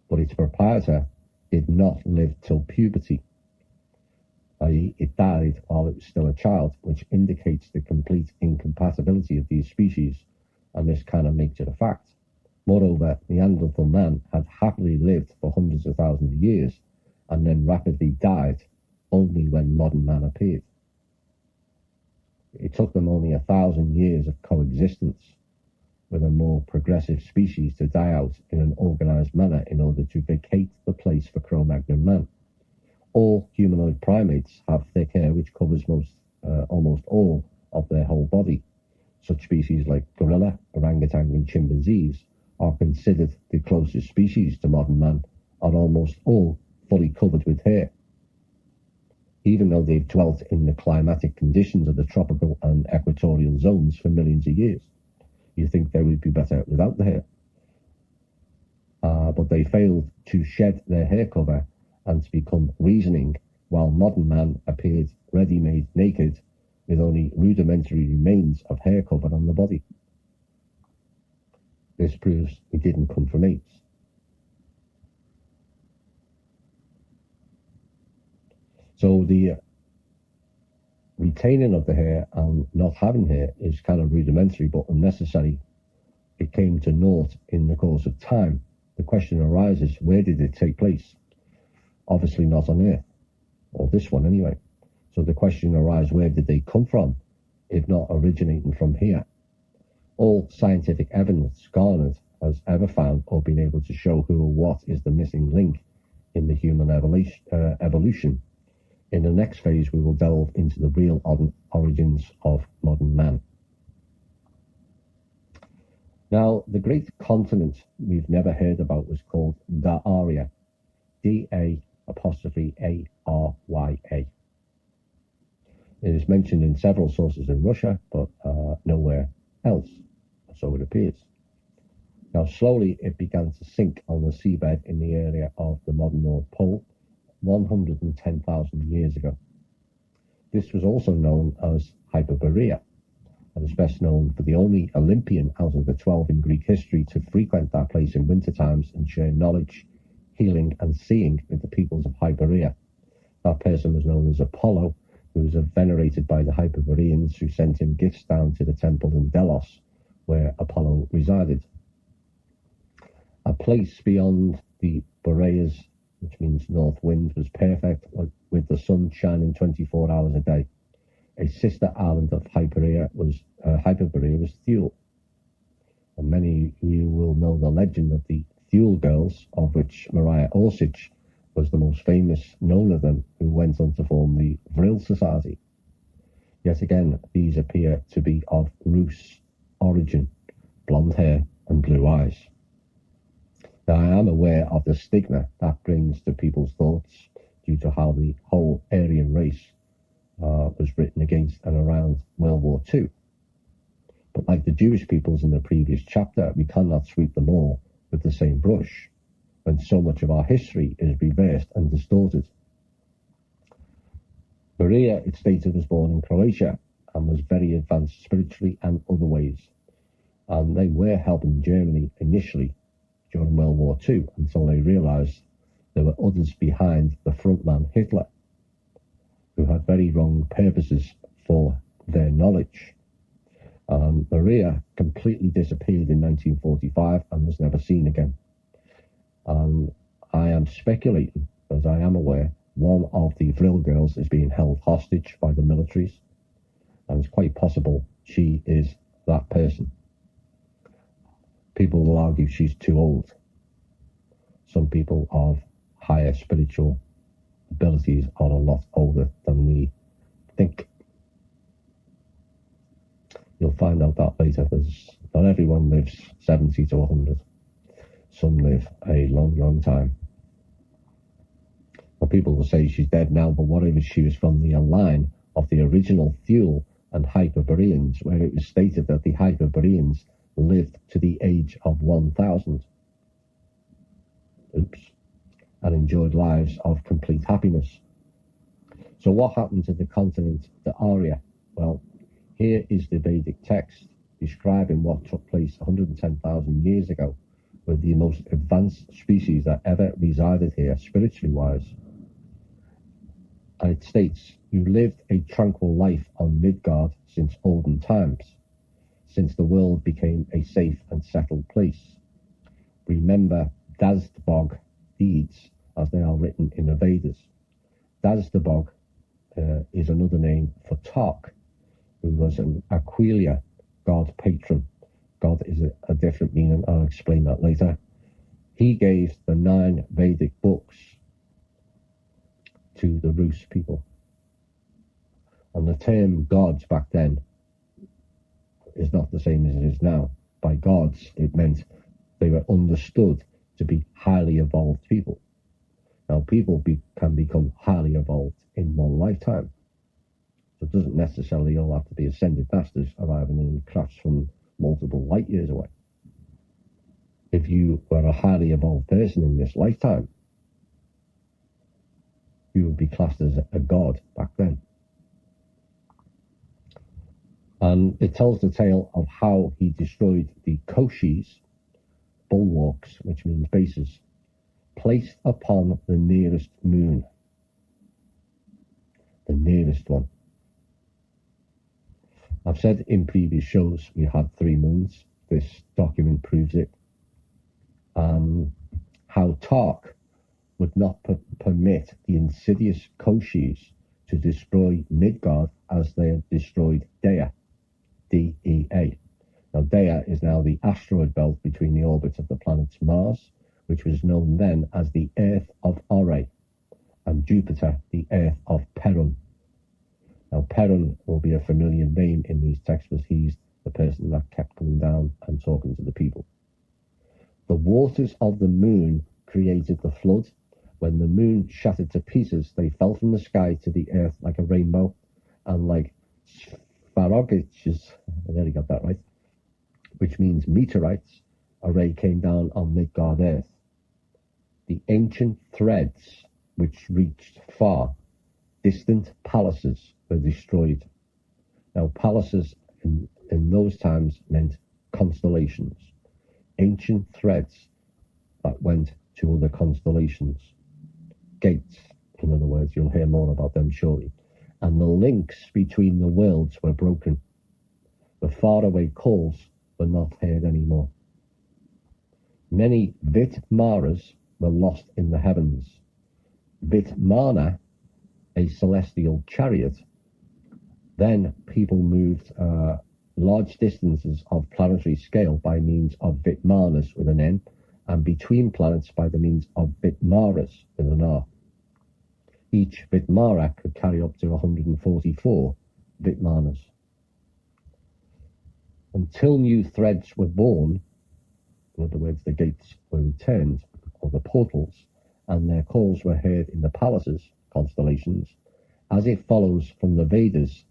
But its proprietor did not live till puberty, i.e. it died while it was still a child, which indicates the complete incompatibility of these species, and this kind of makes it a fact. Moreover, Neanderthal man had happily lived for hundreds of thousands of years, and then rapidly died only when modern man appeared. It took them only 1,000 years of coexistence with a more progressive species to die out in an organized manner in order to vacate the place for Cro-Magnon man. All humanoid primates have thick hair which covers almost all of their whole body. Such species like gorilla, orangutan and chimpanzees are considered the closest species to modern man, are almost all fully covered with hair. Even though they've dwelt in the climatic conditions of the tropical and equatorial zones for millions of years. You think they would be better without the hair. But they failed to shed their hair cover and to become reasoning, while modern man appeared ready-made naked with only rudimentary remains of hair cover on the body. This proves he didn't come from apes. So the retaining of the hair and not having hair is kind of rudimentary but unnecessary. It came to naught in the course of time. The question arises, where did it take place? Obviously not on Earth, or this one anyway. So the question arises, where did they come from, if not originating from here? All scientific evidence garnered has ever found or been able to show who or what is the missing link in the human evolution In the next phase, we will delve into the real origins of modern man. Now, the great continent we've never heard about was called Darya, D-A''A'-R-Y-A. It is mentioned in several sources in Russia, but nowhere else, so it appears. Now, slowly it began to sink on the seabed in the area of the modern North Pole 110,000 years ago. This was also known as Hyperborea, and is best known for the only Olympian out of the 12 in Greek history to frequent that place in winter times and share knowledge, healing, and seeing with the peoples of Hyperborea. That person was known as Apollo, who was venerated by the Hyperboreans, who sent him gifts down to the temple in Delos, where Apollo resided. A place beyond the Boreas, which means north wind, was perfect, with the sun shining 24 hours a day. A sister island of Hyperborea was Thule. And many of you will know the legend of the Thule girls, of which Maria Orsich was the most famous known of them, who went on to form the Vril Society. Yet again, these appear to be of Rus origin, blonde hair and blue eyes. Now, I am aware of the stigma that brings to people's thoughts due to how the whole Aryan race was written against and around World War II. But like the Jewish peoples in the previous chapter, we cannot sweep them all with the same brush, when so much of our history is reversed and distorted. Maria, it stated, was born in Croatia and was very advanced spiritually and other ways. And they were helping Germany initially during World War II, until they realised there were others behind the frontman Hitler, who had very wrong purposes for their knowledge. Maria completely disappeared in 1945 and was never seen again. I am speculating, as I am aware, one of the Vril girls is being held hostage by the militaries, and it's quite possible she is that person. People will argue she's too old. Some people of higher spiritual abilities are a lot older than we think. You'll find out that later. Not everyone lives 70 to 100. Some live a long, long time. Well, people will say she's dead now, but what if she was from the line of the original Thule and Hyperboreans, where it was stated that the Hyperboreans lived to the age of 1,000. And enjoyed lives of complete happiness. So what happened to the continent, the Arya? Well, here is the Vedic text describing what took place 110,000 years ago with the most advanced species that ever resided here, spiritually wise. And it states, you lived a tranquil life on Midgard since olden times, since the world became a safe and settled place. Remember Dazdbog deeds, as they are written in the Vedas. Dazdbog is another name for Tark, who was an Aquilia god patron. God is a different meaning, I'll explain that later. He gave the 9 Vedic books to the Rus people. And the term gods back then is not the same as it is now. By gods, it meant they were understood to be highly evolved people. Now, people can become highly evolved in one lifetime. So it doesn't necessarily all have to be ascended masters arriving in crafts from multiple light years away. If you were a highly evolved person in this lifetime, you would be classed as a god back then. And it tells the tale of how he destroyed the Koshis, bulwarks, which means bases, placed upon the nearest moon. The nearest one. I've said in previous shows we had 3 moons. This document proves it. How Tark would not permit the insidious Koshis to destroy Midgard as they had destroyed Dea, D-E-A. Now, Dea is now the asteroid belt between the orbits of the planet Mars, which was known then as the Earth of Ore, and Jupiter the earth of Perun. Now, Perun will be a familiar name in these texts because he's the person that kept coming down and talking to the people. The waters of the moon created the flood. When the moon shattered to pieces, they fell from the sky to the earth like a rainbow, and like spharogiches, I nearly got that right, which means meteorites, a ray came down on Midgard earth. The ancient threads, which reached far, distant palaces, were destroyed. Now, palaces in those times meant constellations, ancient threads that went to other constellations. Gates, in other words, you'll hear more about them shortly. And the links between the worlds were broken. The faraway calls were not heard anymore. Many Vitmaras were lost in the heavens. Vitmana, a celestial chariot. Then people moved large distances of planetary scale by means of Vitmanas with an N, and between planets by the means of Vitmaras with an R. Each Vitmara could carry up to 144 Vitmanas. Until new threads were born, in other words, the gates were returned, or the portals, and their calls were heard in the palaces, constellations, as it follows from the Vedas,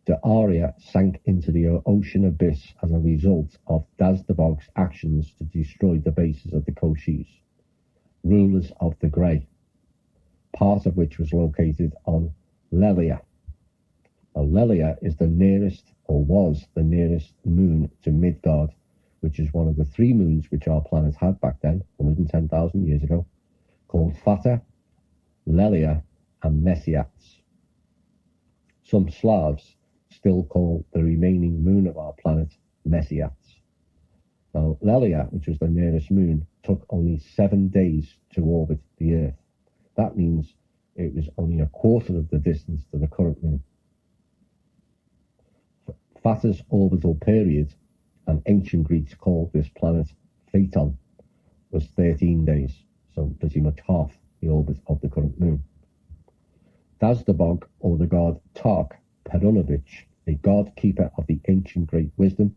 the Arya sank into the ocean abyss as a result of Dazdabog's actions to destroy the bases of the Koshis, rulers of the Grey, part of which was located on Lelia. Now, Lelia is the nearest, or was the nearest moon to Midgard, which is one of the three moons which our planet had back then, 110,000 years ago, called Fata, Lelia, and Messiats. Some Slavs still call the remaining moon of our planet Messiats. Now, Lelia, which was the nearest moon, took only 7 days to orbit the Earth. That means it was only a quarter of the distance to the current moon. Fata's orbital period, and ancient Greeks called this planet Phaeton, was 13 days, so pretty much half the orbit of the current moon. Dazdabog, or the god Tark Perunovich, a god keeper of the ancient great wisdom,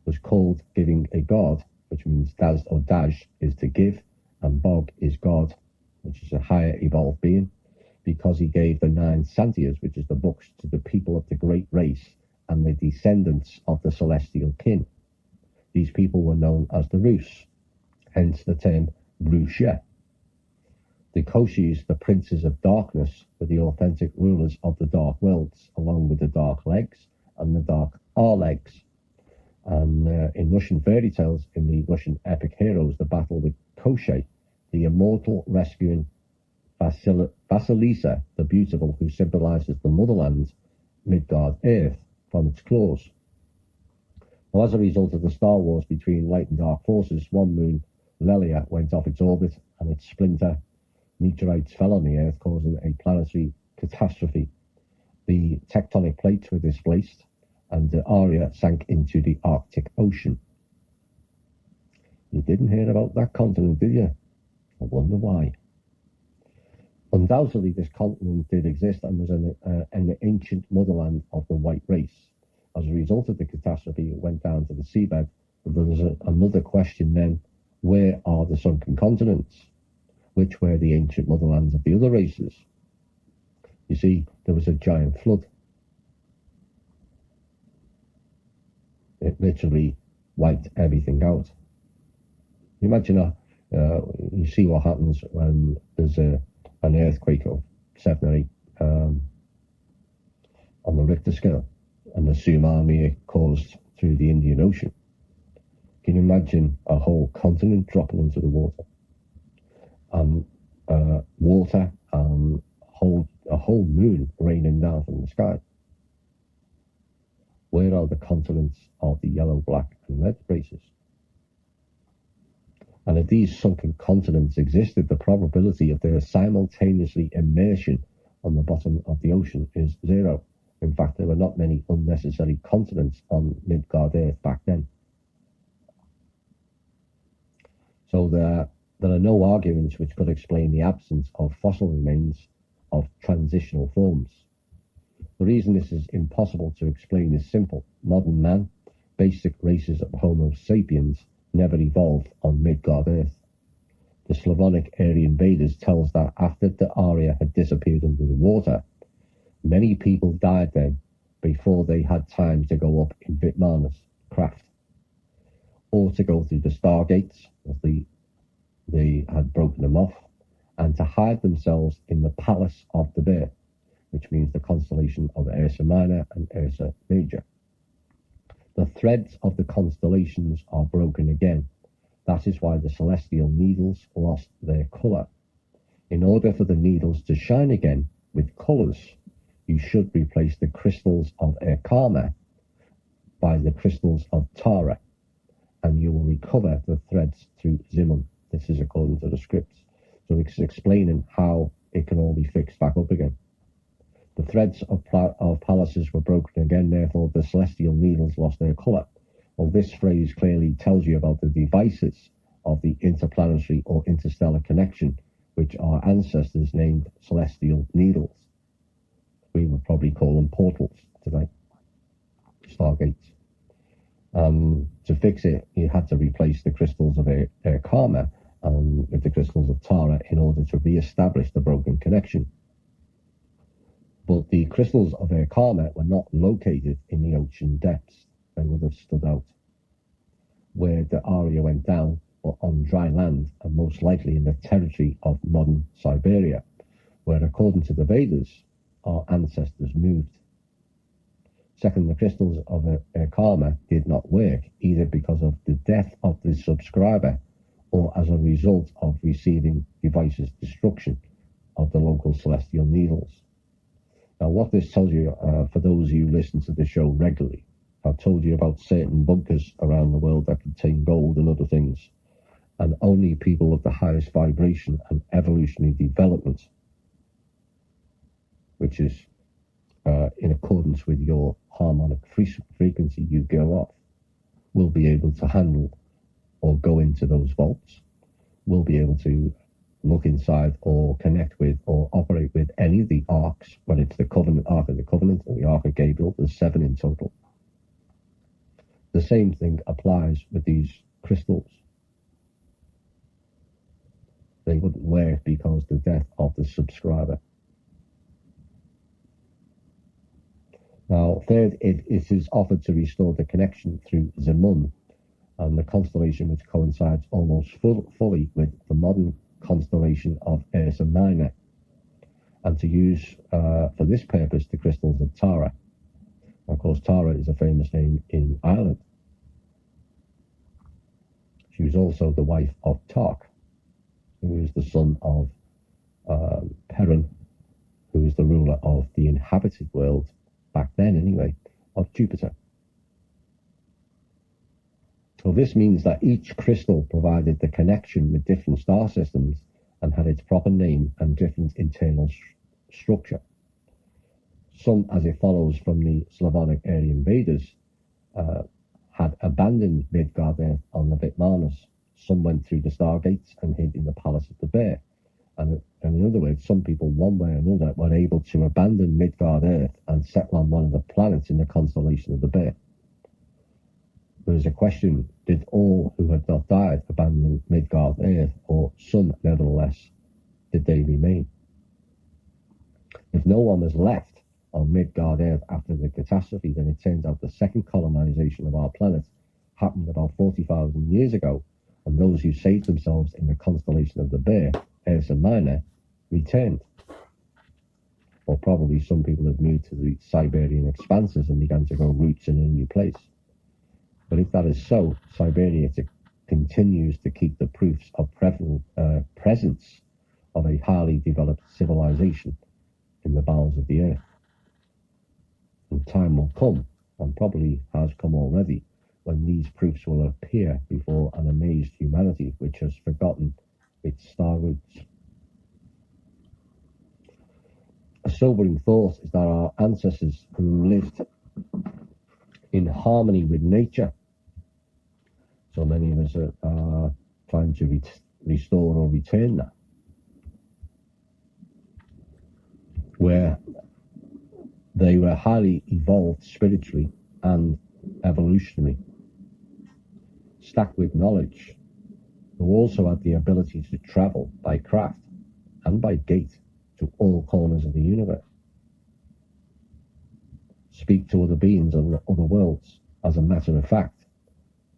was called giving a god, which means Daz or Daj is to give, and Bog is God, which is a higher evolved being, because he gave the 9 Santias, which is the books, to the people of the great race and the descendants of the celestial kin. These people were known as the Rus, hence the term Rusha. The Koshis, the princes of darkness, were the authentic rulers of the dark worlds, along with the dark legs and the dark R-legs. And in Russian fairy tales, in the Russian epic heroes, the battle with Koschei, the immortal rescuing Vasilisa, the beautiful, who symbolizes the motherland, Midgard Earth, from its claws. Well, as a result of the Star Wars between light and dark forces, one moon, Lelia, went off its orbit, and its splinter meteorites fell on the Earth, causing a planetary catastrophe. The tectonic plates were displaced, and the Arya sank into the Arctic Ocean. You didn't hear about that continent, did you? I wonder why. Undoubtedly, this continent did exist and was an ancient motherland of the white race. As a result of the catastrophe, it went down to the seabed. But there's another question then: where are the sunken continents? Which were the ancient motherlands of the other races? You see, there was a giant flood. It literally wiped everything out. Imagine you see what happens when there's an earthquake of 7 or 8 on the Richter scale, and the tsunami it caused through the Indian Ocean. Can you imagine a whole continent dropping into the water? Water and a whole moon raining down from the sky. Where are the continents of the yellow, black, and red races? And if these sunken continents existed, the probability of their simultaneously immersion on the bottom of the ocean is 0. In fact, there were not many unnecessary continents on Midgard Earth back then. So there are no arguments which could explain the absence of fossil remains of transitional forms. The reason this is impossible to explain is simple. Modern man, basic races of Homo sapiens, never evolved on Midgard Earth. The Slavonic Aryan Vedas tells that after the Arya had disappeared under the water, many people died then before they had time to go up in Vitmana's craft, or to go through the stargates, as they had broken them off, and to hide themselves in the palace of the bear, which means the constellation of Ursa Minor and Ursa Major. The threads of the constellations are broken again. That is why the celestial needles lost their colour. In order for the needles to shine again with colours, you should replace the crystals of Erkama by the crystals of Tara, and you will recover the threads through Zimun. This is according to the scripts. So it's explaining how it can all be fixed back up again. The threads of palaces were broken again, therefore the celestial needles lost their colour. Well, this phrase clearly tells you about the devices of the interplanetary or interstellar connection, which our ancestors named celestial needles. We would probably call them portals today, stargates. To fix it, you had to replace the crystals of Erkama with the crystals of Tara in order to re-establish the broken connection. But the crystals of Erkama were not located in the ocean depths. They would have stood out where the Arya went down, or on dry land, and most likely in the territory of modern Siberia, where, according to the Vedas, our ancestors moved. Second, the crystals of Erkama did not work, either because of the death of the subscriber or as a result of receiving devices destruction of the local celestial needles. Now, what this tells you, for those of you who listen to the show regularly, I've told you about certain bunkers around the world that contain gold and other things, and only people of the highest vibration and evolutionary development, which is in accordance with your harmonic frequency you go off, will be able to handle or go into those vaults, will be able to look inside or connect with or operate with any of the arcs, whether it's the Covenant, Ark of the Covenant or the Ark of Gabriel. There's 7 in total. The same thing applies with these crystals. They wouldn't work because of the death of the subscriber. Now, third, it is offered to restore the connection through Zimun, and the constellation which coincides almost fully with the modern constellation of Ursa Minor, and to use for this purpose the crystals of Tara. Of course, Tara is a famous name in Ireland. She was also the wife of Tark, who is the son of Perun, who is the ruler of the inhabited world, back then anyway, of Jupiter. So this means that each crystal provided the connection with different star systems and had its proper name and different internal structure. Some, as it follows from the Slavonic Aryan Vedas, had abandoned Midgard Earth on the Vitmanas. Some went through the stargates and hid in the palace of the bear. And in other words, some people, one way or another, were able to abandon Midgard Earth and settle on one of the planets in the constellation of the bear. There is a question, did all who had not died abandon Midgard Earth, or some, nevertheless, did they remain? If no one was left on Midgard Earth after the catastrophe, then it turns out the second colonization of our planet happened about 40,000 years ago, and those who saved themselves in the constellation of the bear, Ursa Minor, returned. Or probably some people had moved to the Siberian expanses and began to grow roots in a new place. But if that is so, Siberia continues to keep the proofs of presence of a highly developed civilization in the bowels of the earth. And time will come, and probably has come already, when these proofs will appear before an amazed humanity which has forgotten its star roots. A sobering thought is that our ancestors who lived in harmony with nature, so many of us are trying to restore or return that. where they were highly evolved spiritually and evolutionary, stacked with knowledge, who also had the ability to travel by craft and by gate to all corners of the universe, speak to other beings on other worlds as a matter of fact,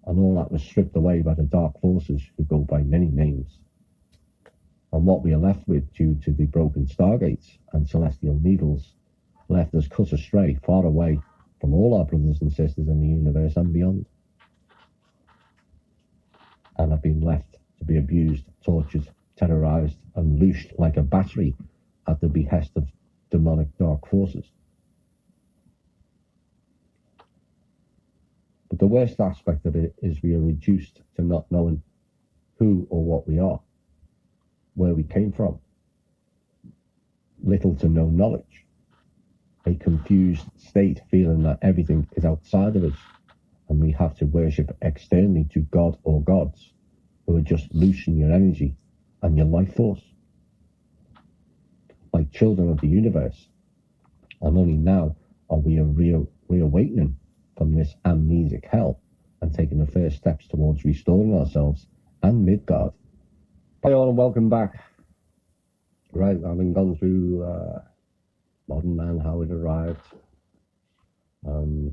and all that was stripped away by the dark forces who go by many names. And what we are left with, due to the broken stargates and celestial needles, left us cut astray, far away from all our brothers and sisters in the universe and beyond, and have been left to be abused, tortured, terrorized, and loosed like a battery at the behest of demonic dark forces. But the worst aspect of it is we are reduced to not knowing who or what we are, where we came from, little to no knowledge, a confused state, feeling that everything is outside of us and we have to worship externally to God or gods who are just loosing your energy and your life force. Like children of the universe, and only now are we reawakening from this amnesic hell and taking the first steps towards restoring ourselves and Midgard. Hi all and welcome back. Right, having gone through modern man, how it arrived,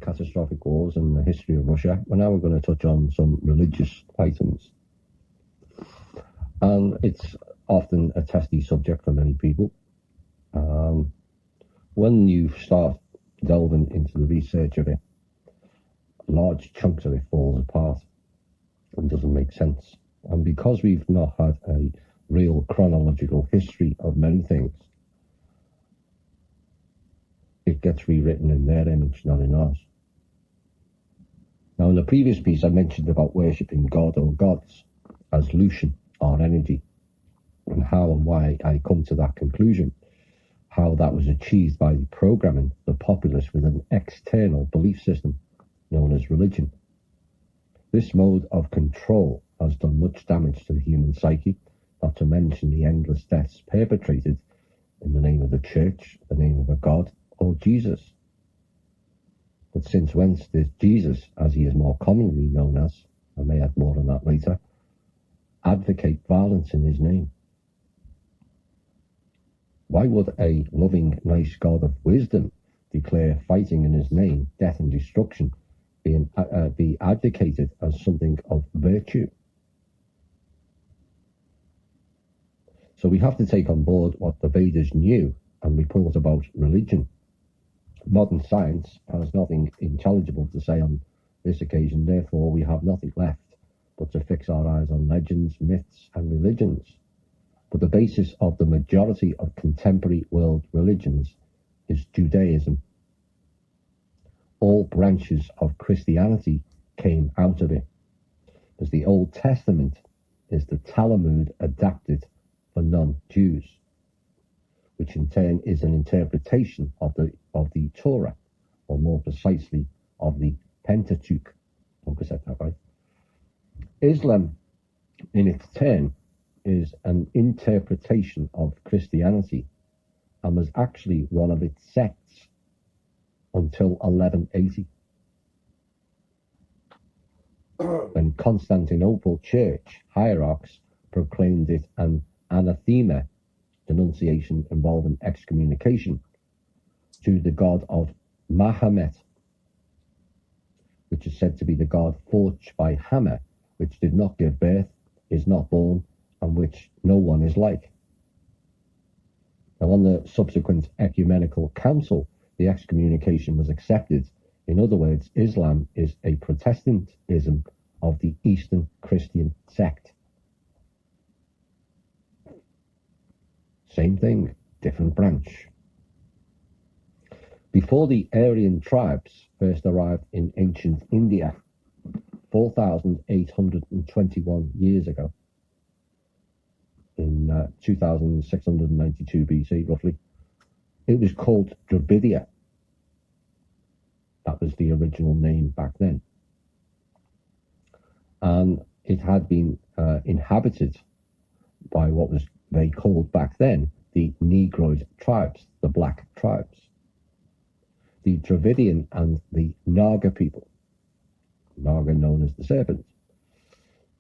catastrophic wars and the history of Russia, well, now we're going to touch on some religious items. And it's often a testy subject for many people. When you start delving into the research of it, large chunks of it falls apart and doesn't make sense. And because we've not had a real chronological history of many things, it gets rewritten in their image, not in ours. Now, in the previous piece, I mentioned about worshipping God or gods as Lucian, our energy, and how and why I come to that conclusion, how that was achieved by programming the populace with an external belief system known as religion. This mode of control has done much damage to the human psyche, not to mention the endless deaths perpetrated in the name of the church, the name of a god, or Jesus. But since whence did Jesus, as he is more commonly known as, I may add more on that later, advocate violence in his name? Why would a loving, nice God of wisdom declare fighting in his name, death and destruction, be advocated as something of virtue? So we have to take on board what the Vedas knew and report about religion. Modern science has nothing intelligible to say on this occasion, therefore we have nothing left but to fix our eyes on legends, myths and religions. But the basis of the majority of contemporary world religions is Judaism. All branches of Christianity came out of it, as the Old Testament is the Talmud adapted for non-Jews, which in turn is an interpretation of the Torah, or more precisely of the Pentateuch. I hope I said that right. Islam, in its turn, is an interpretation of Christianity and was actually one of its sects until 1180, when Constantinople church hierarchs proclaimed it an anathema, denunciation involving excommunication, to the god of Mahomet, which is said to be the god forged by hammer, which did not give birth, is not born, and which no one is like. Now, on the subsequent ecumenical council, the excommunication was accepted. In other words, Islam is a Protestantism of the Eastern Christian sect. Same thing, different branch. Before the Aryan tribes first arrived in ancient India, 4,821 years ago, in 2692 BC, roughly, it was called Dravidia. That was the original name back then. And it had been inhabited by what was they called back then the Negroid tribes, the black tribes, the Dravidian and the Naga people, Naga known as the serpent.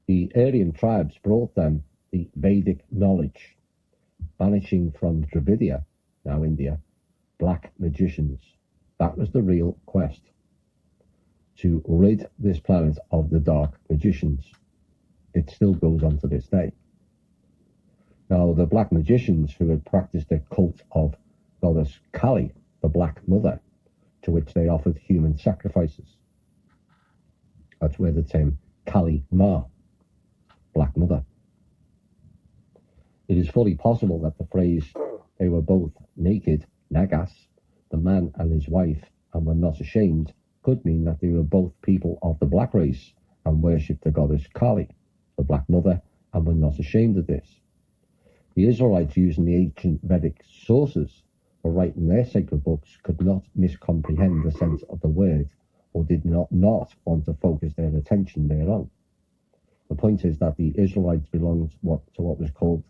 The Aryan tribes brought them the Vedic knowledge, banishing from Dravidia, now India, black magicians. That was the real quest, to rid this planet of the dark magicians. It still goes on to this day. Now, the black magicians who had practiced a cult of goddess Kali, the Black Mother, to which they offered human sacrifices. That's where the term Kali Ma, Black Mother. It is fully possible that the phrase, they were both naked, Nagas, the man and his wife, and were not ashamed, could mean that they were both people of the black race and worshipped the goddess Kali, the Black Mother, and were not ashamed of this. The Israelites, using the ancient Vedic sources for writing their sacred books, could not miscomprehend the sense of the word, or did not want to focus their attention thereon. The point is that the Israelites belonged to what was called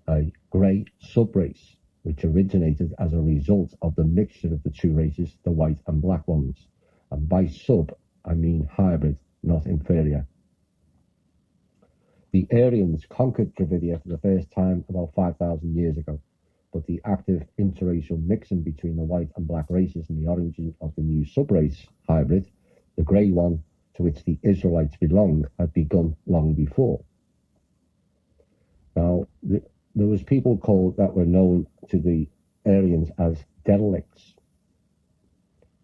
a grey subrace, which originated as a result of the mixture of the two races, the white and black ones. And by sub, I mean hybrid, not inferior. The Aryans conquered Dravidia for the first time about 5,000 years ago, but the active interracial mixing between the white and black races and the origin of the new subrace, hybrid, the grey one to which the Israelites belong, had begun long before. Now, there was people that were known to the Aryans as derelicts,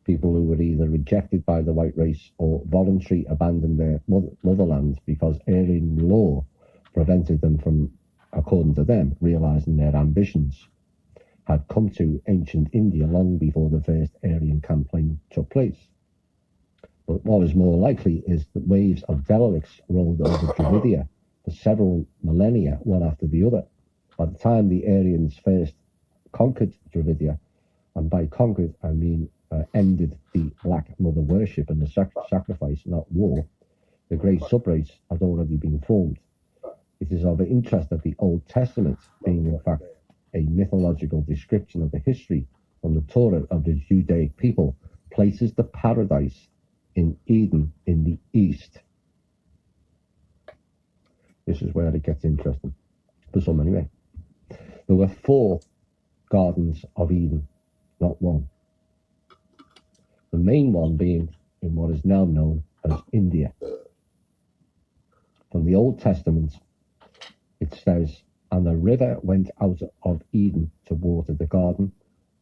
people who were either rejected by the white race or voluntarily abandoned their motherland because Aryan law prevented them from, according to them, realizing their ambitions had come to ancient India long before the first Aryan campaign took place. But what is more likely is that waves of derelicts rolled over Dravidia for several millennia, one after the other. By the time the Aryans first conquered Dravidia, and by conquered I mean ended the Black Mother worship and the sacrifice, not war, the grey subrace had already been formed. It is of interest that the Old Testament, being in fact a mythological description of the history from the Torah of the Judaic people, places the paradise in Eden in the east. This is where it gets interesting, for some anyway. There were 4 gardens of Eden, not one. The main one being in what is now known as India. From the Old Testament, it says, and the river went out of Eden to water the garden,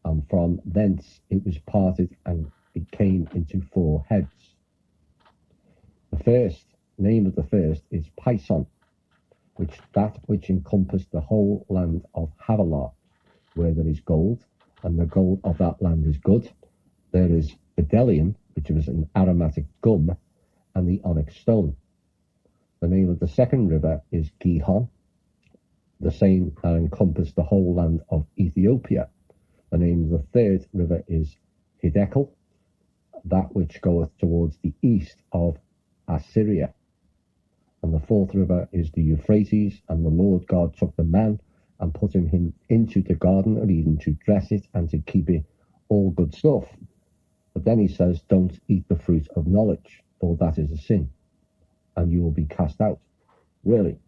and from thence it was parted and it came into 4 heads. The first name of the first is Pison, which encompassed the whole land of Havilah, where there is gold, and the gold of that land is good. There is bdellium, which was an aromatic gum, and the onyx stone. The name of the second river is Gihon, the same that encompassed the whole land of Ethiopia. The name of the third river is Hiddekel, that which goeth towards the east of Assyria. And the fourth river is the Euphrates, and the Lord God took the man and put him into the Garden of Eden to dress it and to keep it all good stuff. But then he says, don't eat the fruit of knowledge, for that is a sin, and you will be cast out. Really?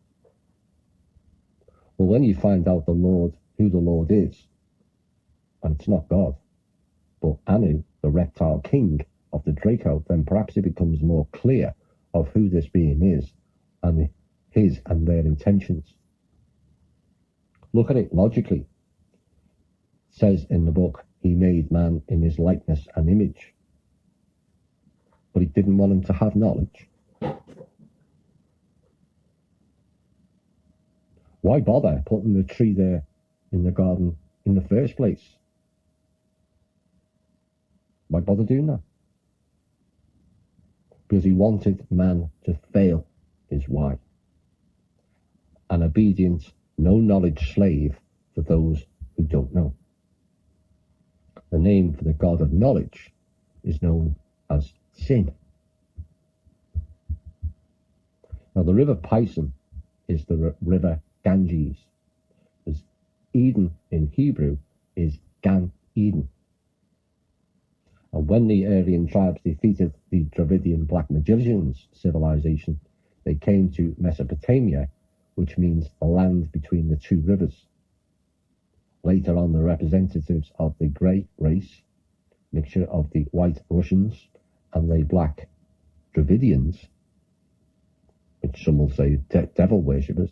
Well, when you find out who the Lord is, and it's not God, but Anu, the reptile king of the Draco, then perhaps it becomes more clear of who this being is, and his and their intentions. Look at it logically. It says in the book, he made man in his likeness and image. But he didn't want him to have knowledge. Why bother putting the tree there in the garden in the first place? Why bother doing that? Because he wanted man to fail, is why. An obedient, no knowledge slave for those who don't know. The name for the God of knowledge is known as sin. Now the river Pison is the river Ganges. Eden in Hebrew is Gan Eden. And when the Aryan tribes defeated the Dravidian Black Magicians civilization, they came to Mesopotamia, which means the land between the two rivers. Later on, the representatives of the Grey race, mixture of the white Russians and the black Dravidians, which some will say devil worshippers,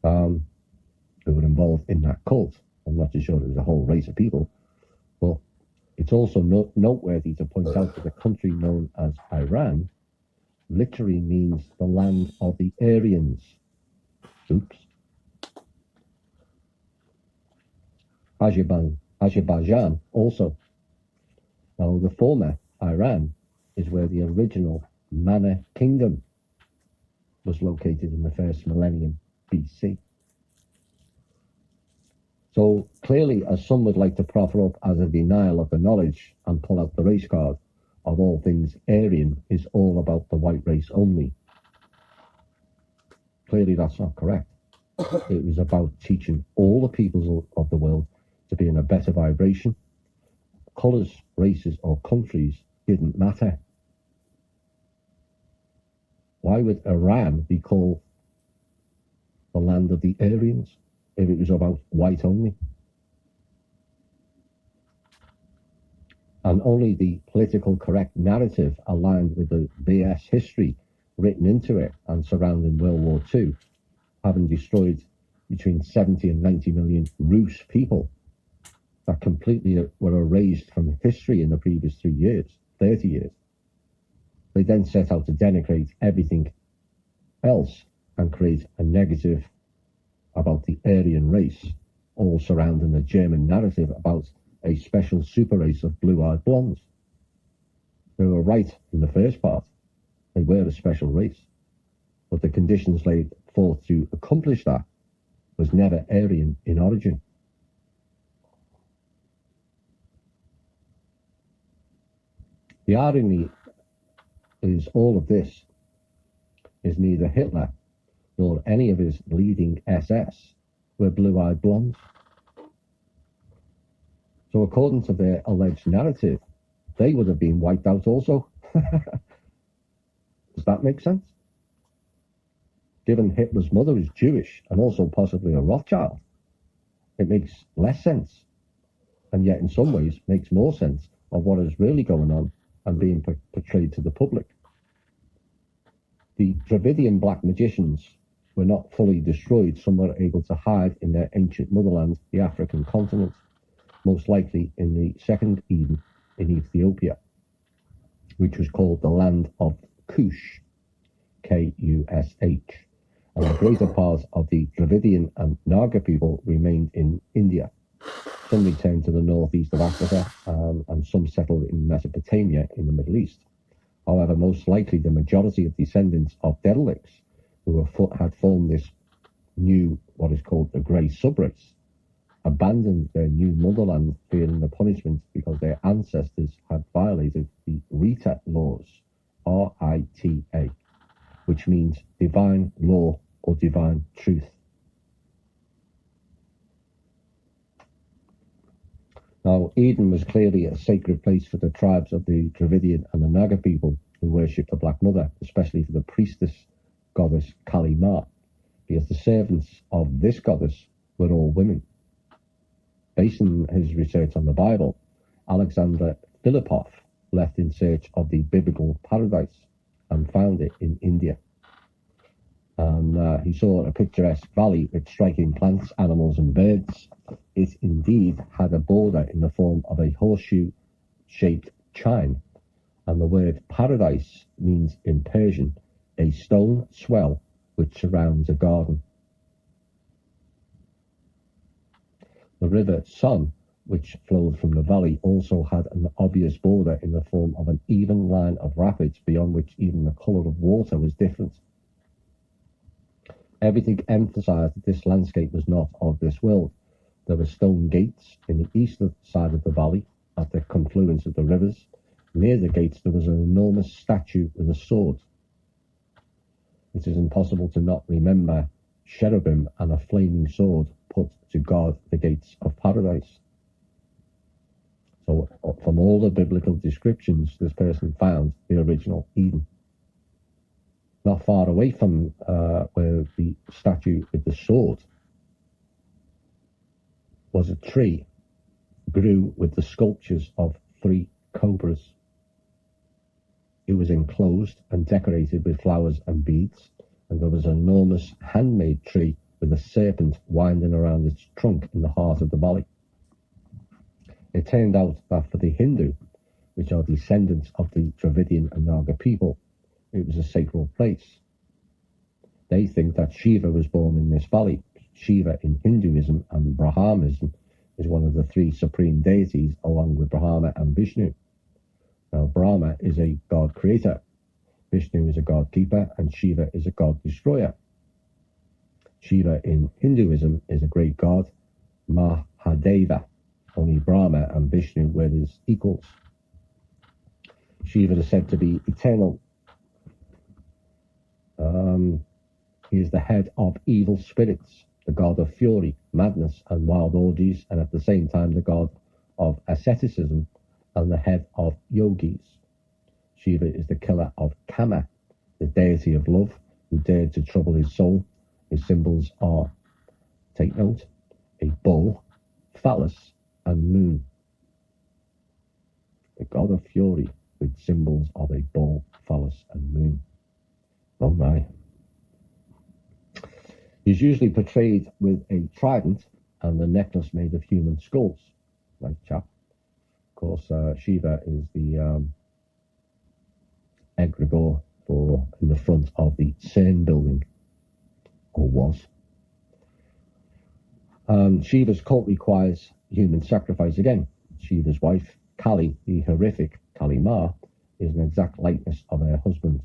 who were involved in that cult. I'm not too sure it was a whole race of people, but it's also noteworthy to point out that the country known as Iran literally means the land of the Aryans. Oops. Azerbaijan also. Now, the former Iran is where the original Mana Kingdom was located in the first millennium BC. So clearly, as some would like to proffer up as a denial of the knowledge and pull out the race card of all things Aryan is all about the white race only. Clearly that's not correct. It was about teaching all the peoples of the world to be in a better vibration. Colours, races or countries didn't matter. Why would Iran be called the land of the Aryans if it was about white only? And only the political correct narrative aligned with the BS history written into it and surrounding World War II, having destroyed between 70 and 90 million Rus people that completely were erased from history in the previous 3 years, 30 years. They then set out to denigrate everything else and create a negative about the Aryan race, all surrounding the German narrative about a special super race of blue-eyed blondes. They were right in the first part. They were a special race. But the conditions laid forth to accomplish that was never Aryan in origin. The irony is all of this is neither Hitler nor any of his leading SS were blue-eyed blondes. So according to their alleged narrative, they would have been wiped out also. Does that make sense? Given Hitler's mother is Jewish and also possibly a Rothschild, it makes less sense, and yet in some ways makes more sense of what is really going on and being portrayed to the public. The Dravidian Black Magicians were not fully destroyed. Some were able to hide in their ancient motherland, the African continent, most likely in the second Eden in Ethiopia, which was called the land of Kush, Kush, and the greater part of the Dravidian and Naga people remained in India. Some returned to the northeast of Africa, and some settled in Mesopotamia in the Middle East. However, most likely the majority of descendants of derelicts who had formed this new, what is called the Grey subrace, abandoned their new motherland fearing the punishment because their ancestors had violated the Rita laws, R-I-T-A, which means divine law or divine truth. Now, Eden was clearly a sacred place for the tribes of the Dravidian and the Naga people who worshipped the Black Mother, especially for the priestess goddess Kali Ma, because the servants of this goddess were all women. Based on his research on the Bible, Alexander Philippov left in search of the biblical paradise and found it in India. And he saw a picturesque valley with striking plants, animals and birds. It indeed had a border in the form of a horseshoe-shaped chine, and the word paradise means in Persian a stone swell which surrounds a garden. The river Son, which flowed from the valley, also had an obvious border in the form of an even line of rapids beyond which even the colour of water was different. Everything emphasised that this landscape was not of this world. There were stone gates in the eastern side of the valley at the confluence of the rivers. Near the gates there was an enormous statue with a sword. It is impossible to not remember cherubim and a flaming sword put to guard the gates of paradise. So from all the biblical descriptions, this person found the original Eden. Not far away from where the statue with the sword was a tree, grew with the sculptures of 3 cobras. It was enclosed and decorated with flowers and beads, and there was an enormous handmade tree with a serpent winding around its trunk in the heart of the valley. It turned out that for the Hindu, which are descendants of the Dravidian and Naga people, it was a sacred place. They think that Shiva was born in this valley. Shiva in Hinduism and Brahmanism is one of the 3 supreme deities along with Brahma and Vishnu. Now, Brahma is a god creator, Vishnu is a god keeper, and Shiva is a god destroyer. Shiva in Hinduism is a great god, Mahadeva. Only Brahma and Vishnu were his equals. Shiva is said to be eternal. He is the head of evil spirits, the god of fury, madness, and wild orgies, and at the same time the god of asceticism and the head of yogis. Shiva is the killer of Kama, the deity of love, who dared to trouble his soul. His symbols are, take note, a bull, phallus, and moon. The god of fury, with symbols of a bull, phallus, and moon. Oh my. He's usually portrayed with a trident and a necklace made of human skulls. Nice chap. Of course, Shiva is the egregore for in the front of the CERN building, or was. Shiva's cult requires human sacrifice again. Shiva's wife, Kali, the horrific Kali Ma, is an exact likeness of her husband.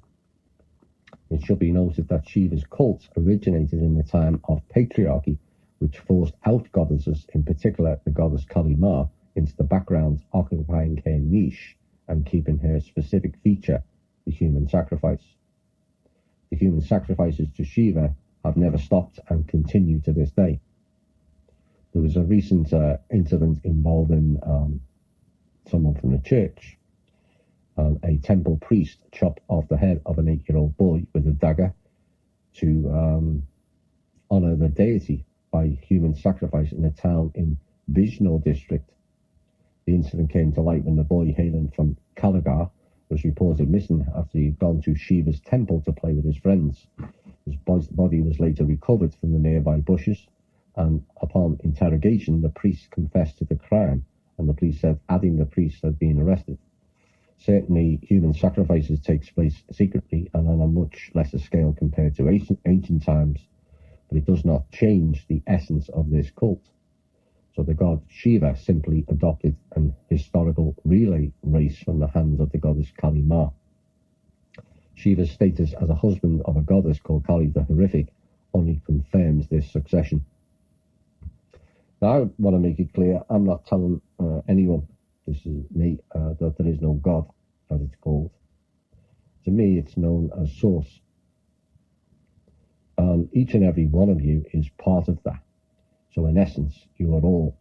It should be noted that Shiva's cult originated in the time of patriarchy, which forced out goddesses, in particular the goddess Kali Ma, into the background, occupying her niche and keeping her specific feature, the human sacrifice. The human sacrifices to Shiva have never stopped and continue to this day. There was a recent incident involving someone from the church. A temple priest chopped off the head of an 8-year-old boy with a dagger to honor the deity by human sacrifice in a town in Bijnor district. The incident came to light when the boy, hailing from Kalagar, was reported missing after he had gone to Shiva's temple to play with his friends. His body was later recovered from the nearby bushes, and upon interrogation, the priest confessed to the crime, and the police said adding the priest had been arrested. Certainly, human sacrifices takes place secretly and on a much lesser scale compared to ancient times, but it does not change the essence of this cult. So the god Shiva simply adopted an historical relay race from the hands of the goddess Kali Ma. Shiva's status as a husband of a goddess called Kali the Horrific only confirms this succession. Now, I want to make it clear, I'm not telling anyone, this is me, that there is no God, as it's called. To me, it's known as Source. Each and every one of you is part of that. So in essence, you are all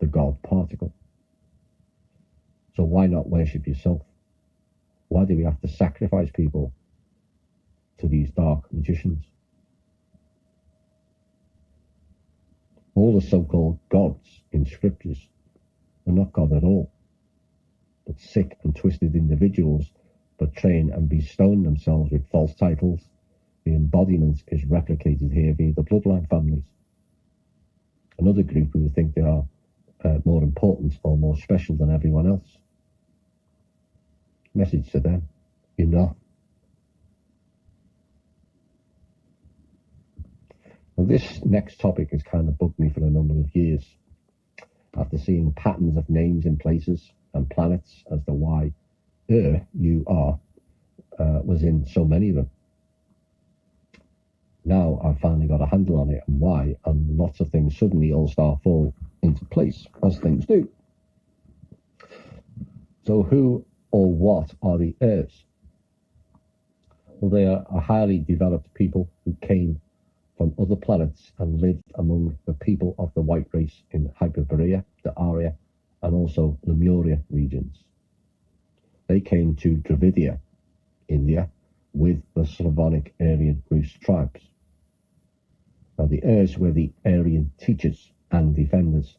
the God particle. So why not worship yourself? Why do we have to sacrifice people to these dark magicians? All the so-called gods in scriptures are not God at all, but sick and twisted individuals portraying and bestowing themselves with false titles. The embodiment is replicated here via the bloodline families. Another group who think they are more important or more special than everyone else. Message to them, you're not. Well, this next topic has kind of bugged me for a number of years. After seeing patterns of names in places and planets as to why you are was in so many of them. Now I've finally got a handle on it and why, and lots of things suddenly all start fall into place, as things do. So who or what are the Urs? Well, they are a highly developed people who came from other planets and lived among the people of the white race in Hyperborea, the Arya, and also Lemuria regions. They came to Dravidia, India, with the Slavonic Aryan Rus tribes. Now, the Hues were the Aryan teachers and defenders.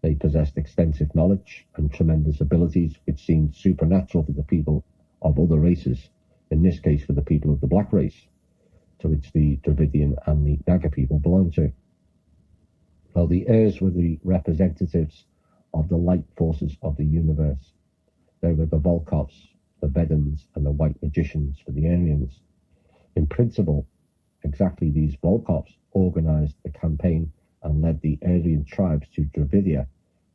They possessed extensive knowledge and tremendous abilities which seemed supernatural for the people of other races, in this case for the people of the black race, to which the Dravidian and the Naga people belonged to. Well, the Hues were the representatives of the light forces of the universe. They were the Volkovs, the Vedans, and the white magicians for the Aryans. In principle, exactly these Volkovs organized the campaign and led the Aryan tribes to Dravidia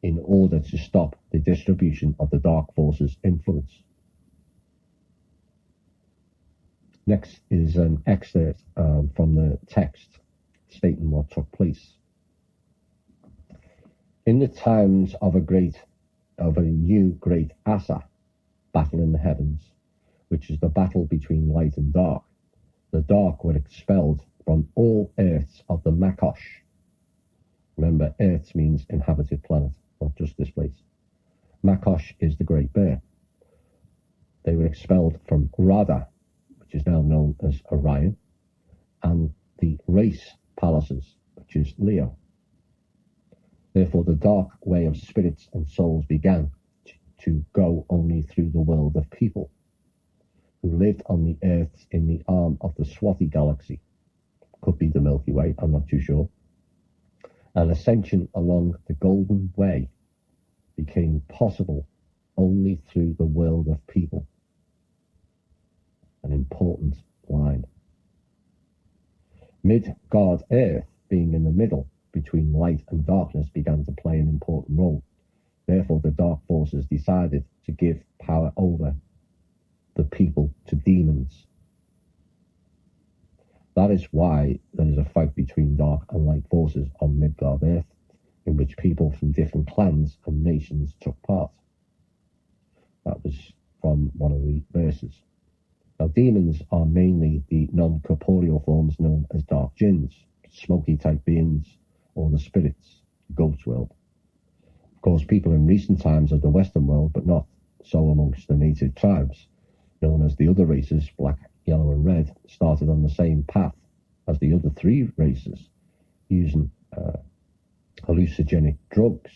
in order to stop the distribution of the Dark Force's influence. Next is an excerpt from the text stating what took place. In the times of a new great Asa, battle in the heavens, which is the battle between light and dark, the dark were expelled from all earths of the Makosh. Remember, Earth means inhabited planet, not just this place. Makosh is the Great Bear. They were expelled from Radha, which is now known as Orion, and the race palaces, which is Leo. Therefore, the dark way of spirits and souls began to go only through the world of people who lived on the earths in the arm of the Swati galaxy. Could be the Milky Way, I'm not too sure. An ascension along the Golden Way became possible only through the world of people. An important line. Midgard Earth, being in the middle between light and darkness, began to play an important role. Therefore, the dark forces decided to give power over the people to demons. That is why there is a fight between dark and light forces on Midgard Earth, in which people from different clans and nations took part. That was from one of the verses. Now, demons are mainly the non-corporeal forms known as dark jinns, smoky-type beings, or the spirits, the ghost world. Of course, people in recent times of the Western world, but not so amongst the native tribes, known as the other races, black, yellow, and red, started on the same path as the other three races, using hallucinogenic drugs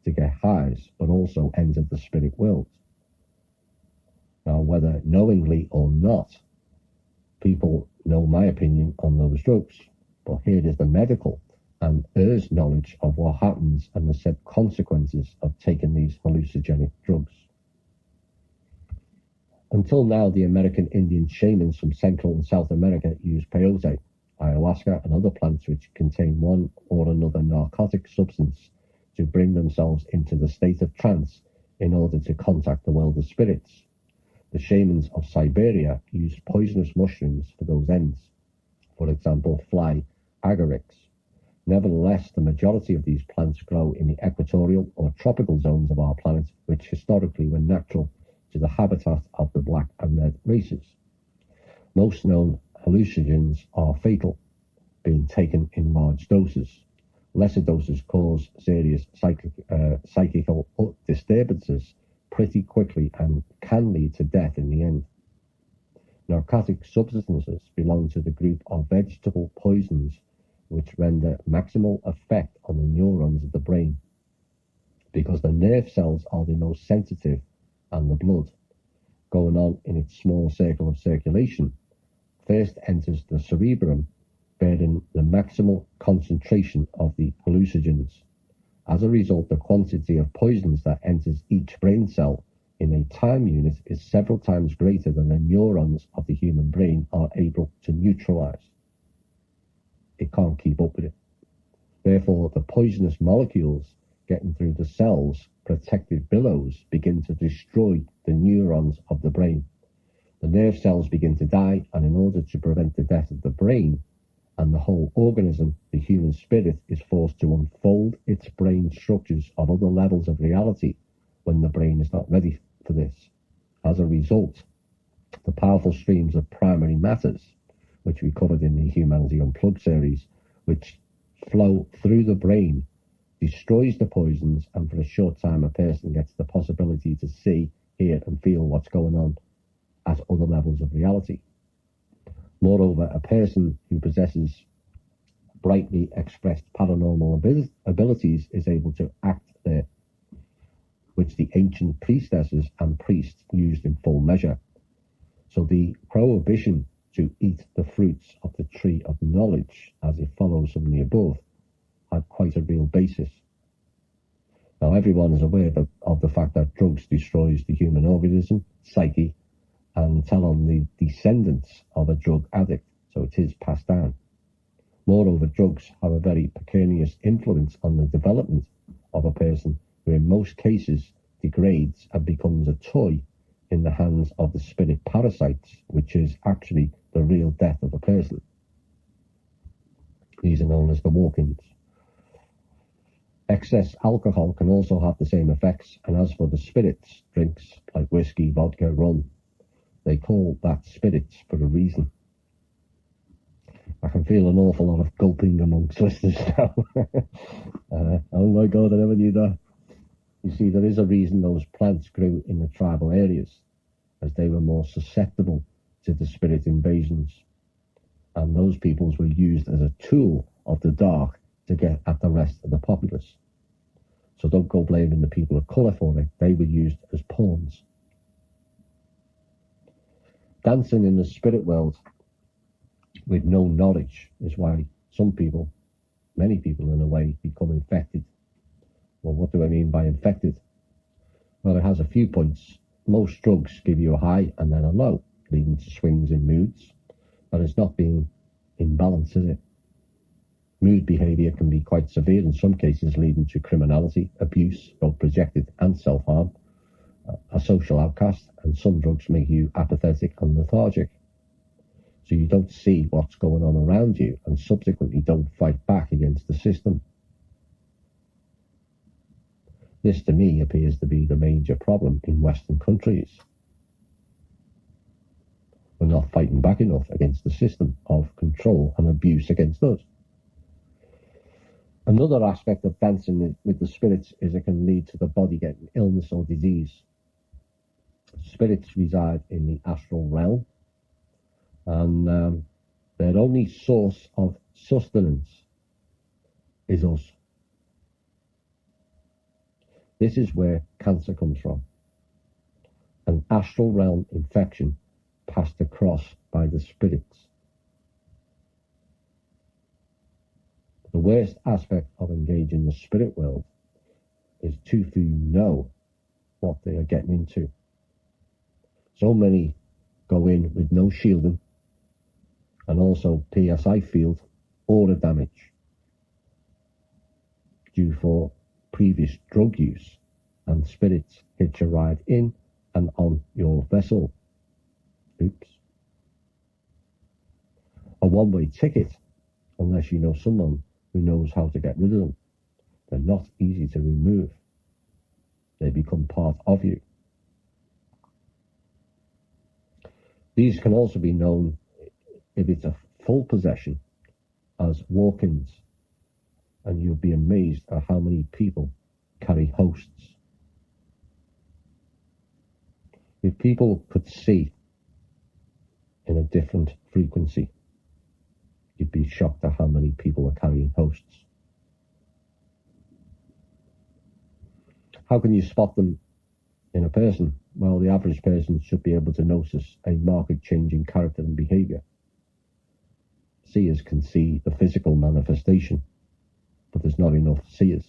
to get highs, but also entered the spirit world. Now, whether knowingly or not, people know my opinion on those drugs, but here is the medical and Hues knowledge of what happens and the said consequences of taking these hallucinogenic drugs. Until now, the American Indian shamans from Central and South America use peyote, ayahuasca, and other plants which contain one or another narcotic substance to bring themselves into the state of trance in order to contact the world of spirits. The shamans of Siberia use poisonous mushrooms for those ends, for example, fly agarics. Nevertheless, the majority of these plants grow in the equatorial or tropical zones of our planet, which historically were natural to the habitat of the black and red races. Most known hallucinogens are fatal, being taken in large doses. Lesser doses cause serious psychical disturbances pretty quickly and can lead to death in the end. Narcotic substances belong to the group of vegetable poisons which render maximal effect on the neurons of the brain, because the nerve cells are the most sensitive, and the blood, going on in its small circle of circulation, first enters the cerebrum, bearing the maximal concentration of the hallucinogens. As a result, the quantity of poisons that enters each brain cell in a time unit is several times greater than the neurons of the human brain are able to neutralize. It can't keep up with it. Therefore, the poisonous molecules getting through the cell's protective billows begin to destroy the neurons of the brain. The nerve cells begin to die, and in order to prevent the death of the brain and the whole organism, the human spirit is forced to unfold its brain structures of other levels of reality when the brain is not ready for this. As a result, the powerful streams of primary matters, which we covered in the Humanity Unplugged series, which flow through the brain, destroys the poisons, and for a short time a person gets the possibility to see, hear and feel what's going on at other levels of reality. Moreover, a person who possesses brightly expressed paranormal abilities is able to act there, which the ancient priestesses and priests used in full measure. So the prohibition to eat the fruits of the tree of knowledge, as it follows from the above, had quite a real basis. Now, everyone is aware of the fact that drugs destroys the human organism, psyche, and tell on the descendants of a drug addict, so it is passed down. Moreover, drugs have a very precarious influence on the development of a person, who in most cases degrades and becomes a toy in the hands of the spirit parasites, which is actually the real death of a person. These are known as the walk-ins. Excess alcohol can also have the same effects, and as for the spirits drinks like whiskey, vodka, rum, they call that spirits for a reason. I can feel an awful lot of gulping amongst listeners now. Oh my God, I never knew that. You see, there is a reason those plants grew in the tribal areas, as they were more susceptible to the spirit invasions, and those peoples were used as a tool of the dark to get at the rest of the populace. So don't go blaming the people of colour for it. They were used as pawns. Dancing in the spirit world with no knowledge is why some people, many people in a way, become infected. Well, what do I mean by infected? Well, it has a few points. Most drugs give you a high and then a low, leading to swings in moods. But it's not being in balance, is it? Mood behaviour can be quite severe in some cases, leading to criminality, abuse, both projected and self-harm, a social outcast, and some drugs make you apathetic and lethargic. So you don't see what's going on around you and subsequently don't fight back against the system. This to me appears to be the major problem in Western countries. We're not fighting back enough against the system of control and abuse against us. Another aspect of dancing with the spirits is it can lead to the body getting illness or disease. Spirits reside in the astral realm, and their only source of sustenance is us. This is where cancer comes from. An astral realm infection passed across by the spirits. The worst aspect of engaging the spirit world is too few know what they are getting into. So many go in with no shielding, and also PSI field aura damage due for previous drug use, and spirits hitch a ride in and on your vessel. Oops. A one-way ticket, unless you know someone who knows how to get rid of them. They're not easy to remove. They become part of you. These can also be known, if it's a full possession, as walk-ins, and you'll be amazed at how many people carry hosts. If people could see in a different frequency, you'd be shocked at how many people are carrying hosts. How can you spot them in a person? Well, the average person should be able to notice a marked change in character and behaviour. Seers can see the physical manifestation, but there's not enough seers.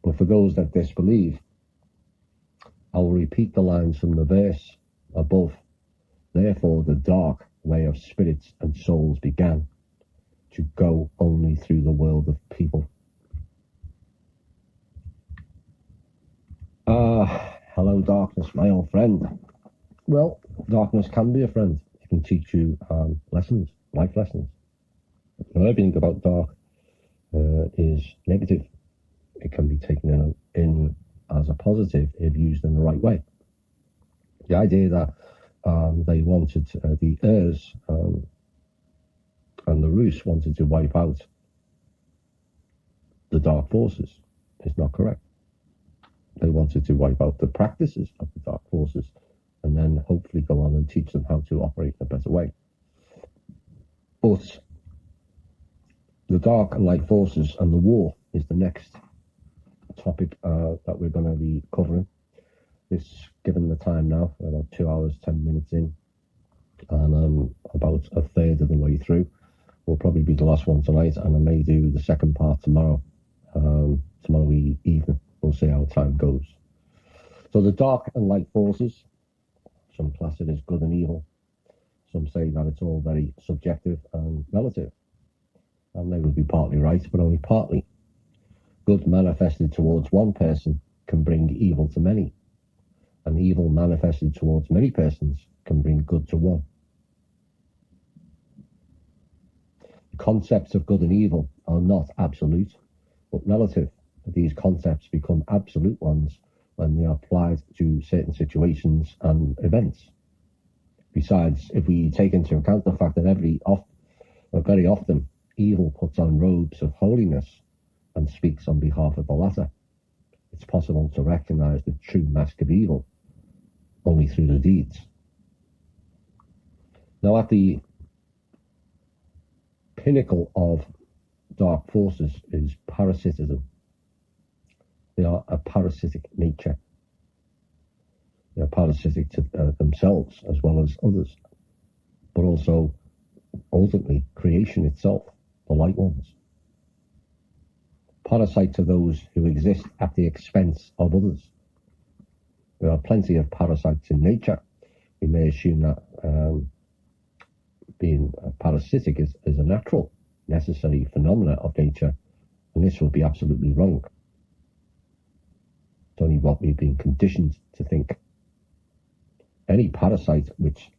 But for those that disbelieve, I will repeat the lines from the verse above. Therefore the dark way of spirits and souls began to go only through the world of people. Hello darkness, my old friend. Well, darkness can be a friend. It can teach you lessons, life lessons. Everything about dark is negative. It can be taken in as a positive if used in the right way. The idea that They wanted, the Hues and the Hues wanted to wipe out the dark forces. It's not correct. They wanted to wipe out the practices of the dark forces and then hopefully go on and teach them how to operate in a better way. But the dark and light forces and the war is the next topic that we're going to be covering. This, given the time now, we're about 2 hours, 10 minutes in, and about a third of the way through. Will probably be the last one tonight, and I may do the second part tomorrow. Tomorrow evening, we'll see how time goes. So the dark and light forces, some class it as good and evil. Some say that it's all very subjective and relative. And they would be partly right, but only partly. Good manifested towards one person can bring evil to many. And evil manifested towards many persons can bring good to one. The concepts of good and evil are not absolute, but relative. These concepts become absolute ones when they are applied to certain situations and events. Besides, if we take into account the fact that very often evil puts on robes of holiness and speaks on behalf of the latter, it's possible to recognize the true mask of evil only through the deeds. Now, at the pinnacle of dark forces is parasitism. They are a parasitic nature. They are parasitic to themselves as well as others, but also ultimately creation itself, the light ones. Parasites are those who exist at the expense of others. There are plenty of parasites in nature. We may assume that being parasitic is a natural, necessary phenomena of nature, and this would be absolutely wrong. It's only what we've been conditioned to think. Any parasite which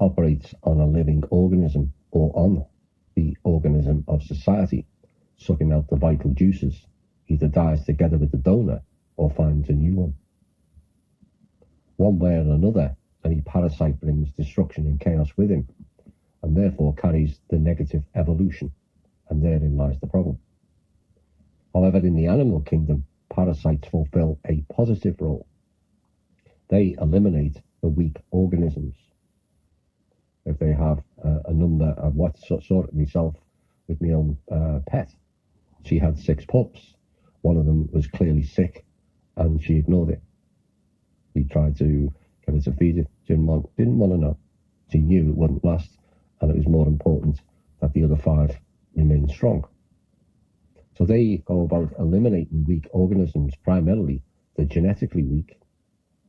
operates on a living organism or on the organism of society, sucking out the vital juices, either dies together with the donor or finds a new one. One way or another, any parasite brings destruction and chaos with him, and therefore carries the negative evolution, and therein lies the problem. However, in the animal kingdom, parasites fulfill a positive role. They eliminate the weak organisms. If they have a number of what sort of myself with my own pet, she had 6 pups. One of them was clearly sick, and she ignored it. We tried to get her to feed it. Didn't want to know. She knew it wouldn't last, and it was more important that the other 5 remained strong. So they go about eliminating weak organisms, primarily the genetically weak,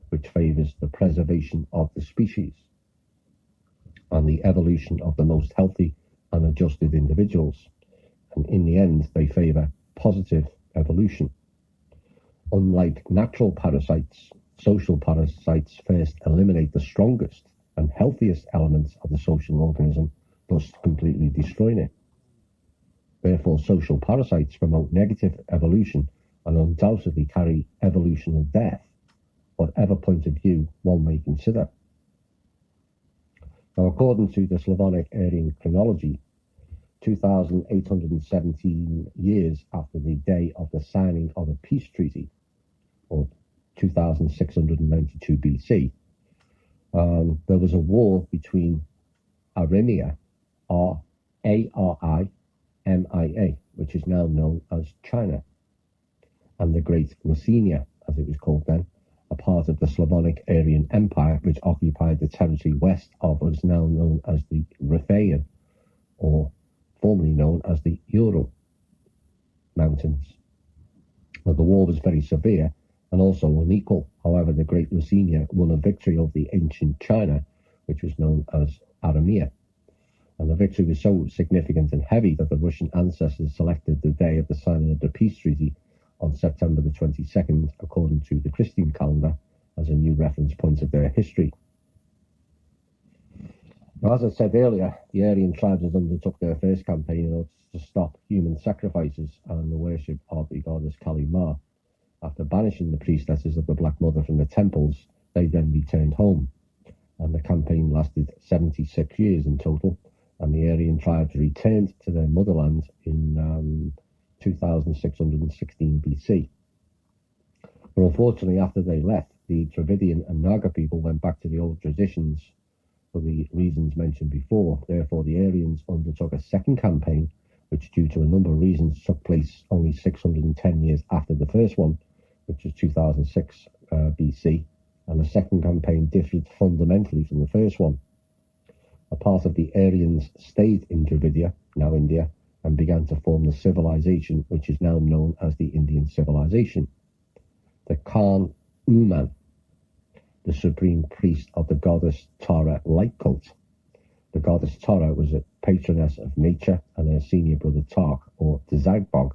which favours the preservation of the species and the evolution of the most healthy and adjusted individuals. And in the end, they favour positive evolution. Unlike natural parasites, social parasites first eliminate the strongest and healthiest elements of the social organism, thus completely destroying it. Therefore, social parasites promote negative evolution and undoubtedly carry evolutional death, whatever point of view one may consider. Now, according to the Slavonic Aryan chronology, 2,817 years after the day of the signing of a peace treaty, or 2,692 BC, there was a war between Arimia, Arimia, which is now known as China, and the Great Ruthenia, as it was called then, a part of the Slavonic Aryan Empire, which occupied the territory west of what is now known as the Riphaean, or formerly known as the Ural Mountains. Now, the war was very severe and also unequal. However, the Great Ruthenia won a victory over the ancient China, which was known as Arimia. And the victory was so significant and heavy that the Russian ancestors selected the day of the signing of the peace treaty on September the 22nd, according to the Christian calendar, as a new reference point of their history. Now, as I said earlier, the Aryan tribes undertook their first campaign in order to stop human sacrifices and the worship of the goddess Kali Ma. After banishing the priestesses of the Black Mother from the temples, they then returned home. and the campaign lasted 76 years in total, and the Aryan tribes returned to their motherland in 2616 BC. But unfortunately, after they left, the Dravidian and Naga people went back to the old traditions for the reasons mentioned before. Therefore, the Aryans undertook a second campaign, which, due to a number of reasons, took place only 610 years after the first one, which was 2006 BC. And the second campaign differed fundamentally from the first one. A part of the Aryans stayed in Dravidia, now India, and began to form the civilization which is now known as the Indian civilization. The Khan Uman, the supreme priest of the goddess Tara light cult. The goddess Tara was a patroness of nature, and her senior brother Tark, or Zagbog,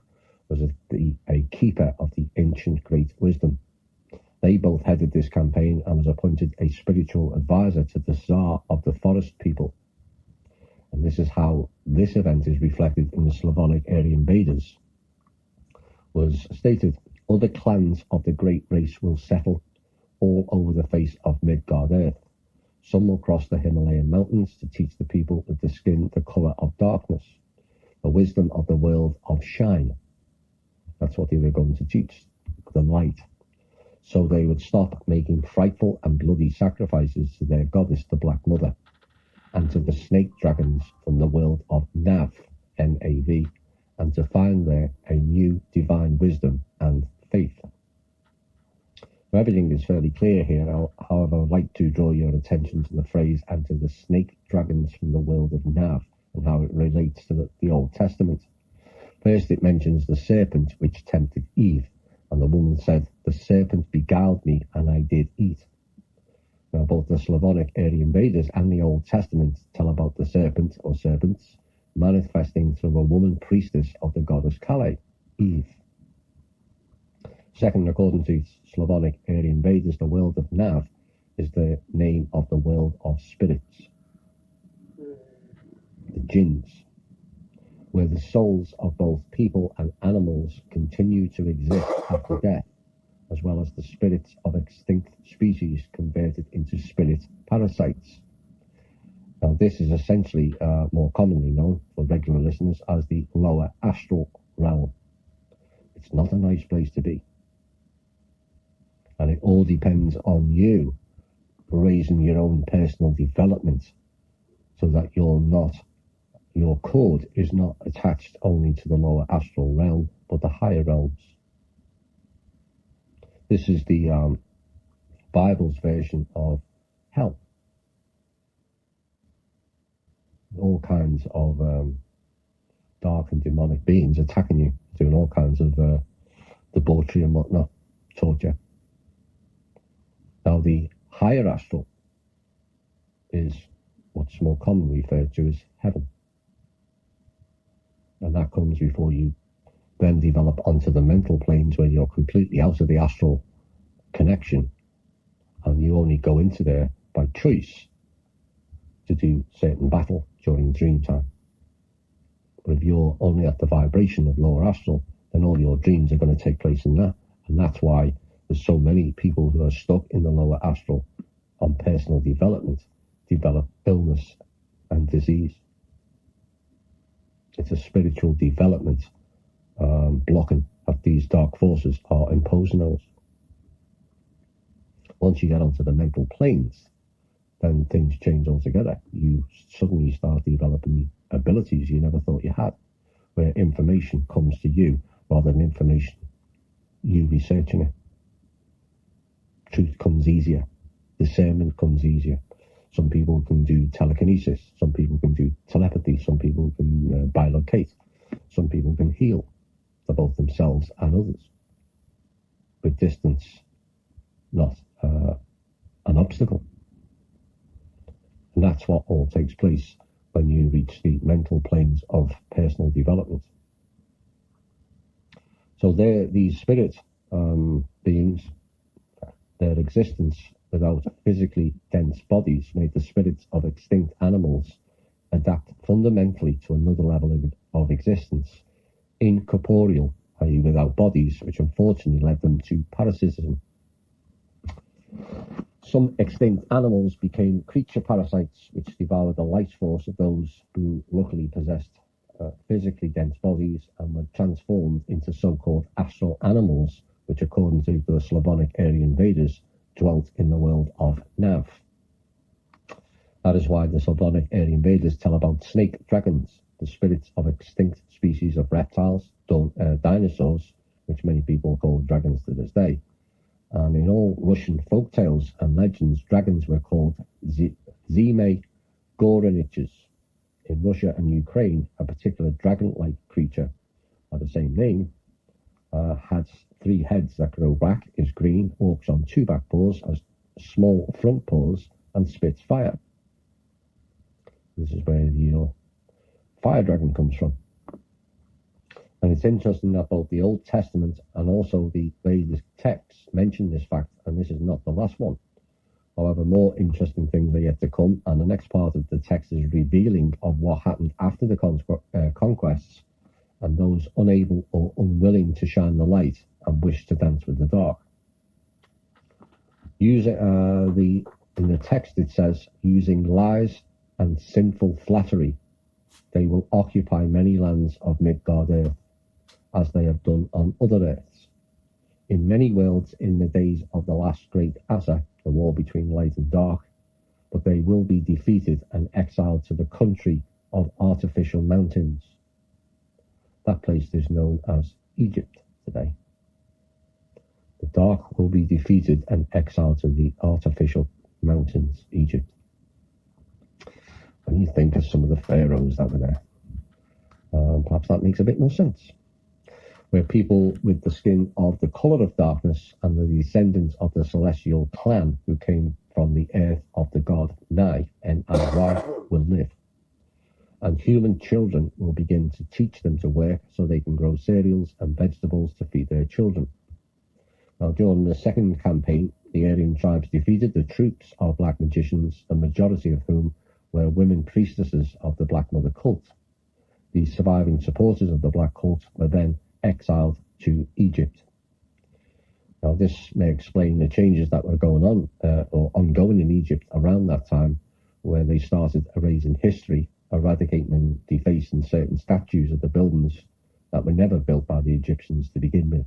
was a keeper of the ancient great wisdom. They both headed this campaign and was appointed a spiritual advisor to the Tsar of the forest people. And this is how this event is reflected in the Slavonic Aryan Vedas. Was stated, other clans of the great race will settle all over the face of Midgard earth. Some will cross the Himalayan mountains to teach the people with the skin the colour of darkness, the wisdom of the world of shine. That's what they were going to teach, the light. So they would stop making frightful and bloody sacrifices to their goddess, the Black Mother, and to the snake dragons from the world of Nav, N-A-V, and to find there a new divine wisdom and faith. So everything is fairly clear here. However, I would like to draw your attention to the phrase, and to the snake dragons from the world of Nav, and how it relates to the Old Testament. First, it mentions the serpent which tempted Eve, and the woman said, the serpent beguiled me, and I did eat. Now, both the Slavonic Aryan Vedas and the Old Testament tell about the serpent, or serpents, manifesting through a woman priestess of the goddess Kale, Eve. Second, according to Slavonic Aryan Vedas, the world of Nav is the name of the world of spirits, the jinns, where the souls of both people and animals continue to exist after death, as well as the spirits of extinct species converted into spirit parasites. Now, this is essentially more commonly known for regular listeners as the lower astral realm. It's not a nice place to be. And it all depends on you raising your own personal development so that your cord is not attached only to the lower astral realm, but the higher realms. This is the Bible's version of hell. All kinds of dark and demonic beings attacking you, doing all kinds of debauchery and whatnot, torture. Now, the higher astral is what's more commonly referred to as heaven. And that comes before you then develop onto the mental planes, where you're completely out of the astral connection, and you only go into there by choice to do certain battle during dream time. But if you're only at the vibration of lower astral, then all your dreams are going to take place in that. And that's why there's so many people who are stuck in the lower astral on personal development develop illness and disease. It's a spiritual development blocking that these dark forces are imposing on us. Once you get onto the mental planes, then things change altogether. You suddenly start developing abilities you never thought you had, where information comes to you rather than information you researching it. Truth comes easier. Discernment comes easier. Some people can do telekinesis. Some people can do telepathy. Some people can bilocate. Some people can heal for both themselves and others. With distance, not an obstacle. And that's what all takes place when you reach the mental planes of personal development. So these spirit beings, their existence without physically dense bodies made the spirits of extinct animals adapt fundamentally to another level of existence, incorporeal, i.e. without bodies, which unfortunately led them to parasitism. Some extinct animals became creature parasites, which devoured the life force of those who luckily possessed physically dense bodies and were transformed into so-called astral animals, which, according to the Slavonic Aryan invaders, dwelt in the world of Nav. That is why the Slavonic Aryan invaders tell about snake dragons, the spirits of extinct species of reptiles, dinosaurs, which many people call dragons to this day. And in all Russian folk tales and legends, dragons were called Zime Goreniches. In Russia and Ukraine, a particular dragon-like creature by the same name has 3 heads that grow back, is green, walks on 2 back paws, has small front paws, and spits fire. This is where the fire dragon comes from. And it's interesting that both the Old Testament and also the Vedic texts mention this fact, and this is not the last one. However, more interesting things are yet to come, and the next part of the text is revealing of what happened after the conquests, and those unable or unwilling to shine the light and wish to dance with the dark. In the text it says, using lies and sinful flattery, they will occupy many lands of Midgard earth, as they have done on other earths. In many worlds in the days of the last great Asa, the war between light and dark, but they will be defeated and exiled to the country of artificial mountains. That place is known as Egypt today. The dark will be defeated and exiled to the artificial mountains, Egypt. When you think of some of the pharaohs that were there, perhaps that makes a bit more sense. Where people with the skin of the colour of darkness and the descendants of the celestial clan who came from the earth of the god Nai, N-I-Y, will live. And human children will begin to teach them to work so they can grow cereals and vegetables to feed their children. Now, during the second campaign, the Aryan tribes defeated the troops of black magicians, the majority of whom were women priestesses of the Black Mother cult. The surviving supporters of the black cult were then exiled to Egypt. Now, this may explain the changes that were going on or ongoing in Egypt around that time, where they started erasing history, eradicating and defacing certain statues of the buildings that were never built by the Egyptians to begin with.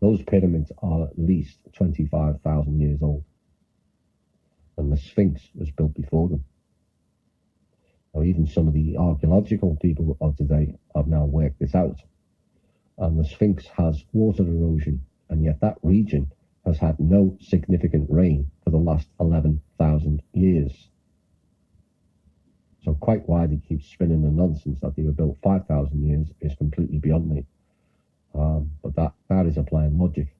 Those pyramids are at least 25,000 years old, and the Sphinx was built before them. Now, even some of the archaeological people of today have now worked this out. And the Sphinx has water erosion, and yet that region has had no significant rain for the last 11,000 years. So quite why they keep spinning the nonsense that they were built 5,000 years is completely beyond me. But that is applying logic.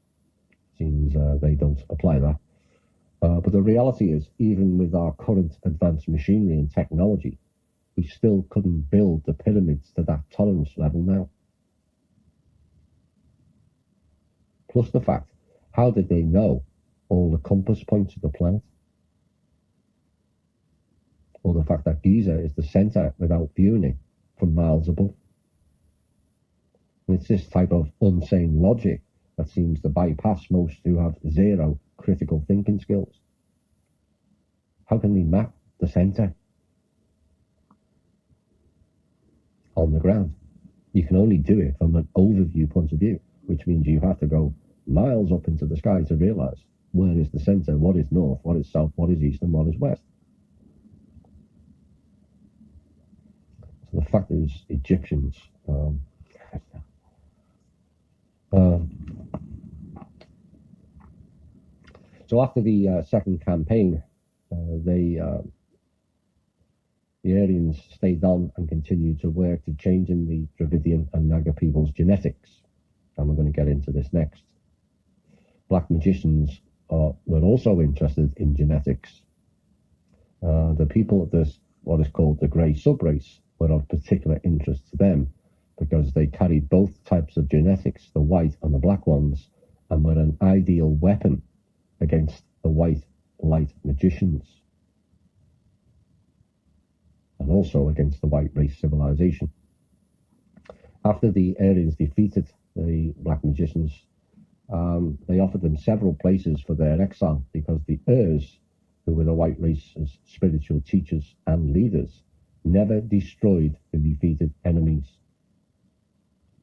Seems they don't apply that. But the reality is, even with our current advanced machinery and technology, we still couldn't build the pyramids to that tolerance level now. Plus the fact, how did they know all the compass points of the planet? Or the fact that Giza is the centre without viewing it from miles above. And it's this type of insane logic that seems to bypass most who have zero critical thinking skills. How can they map the centre on the ground? You can only do it from an overview point of view, which means you have to go miles up into the sky to realise where is the centre, what is north, what is south, what is east, and what is west. So the fact is, Egyptians, so after the second campaign, the Aryans stayed on and continued to work to changing the Dravidian and Naga people's genetics. And we're going to get into this next. Black magicians were also interested in genetics. The people of this, what is called the grey subrace, were of particular interest to them because they carried both types of genetics, the white and the black ones, and were an ideal weapon against the white light magicians, and also against the white race civilization. After the Aryans defeated the black magicians, They offered them several places for their exile because the Hues, who were the white race's spiritual teachers and leaders, never destroyed the defeated enemies.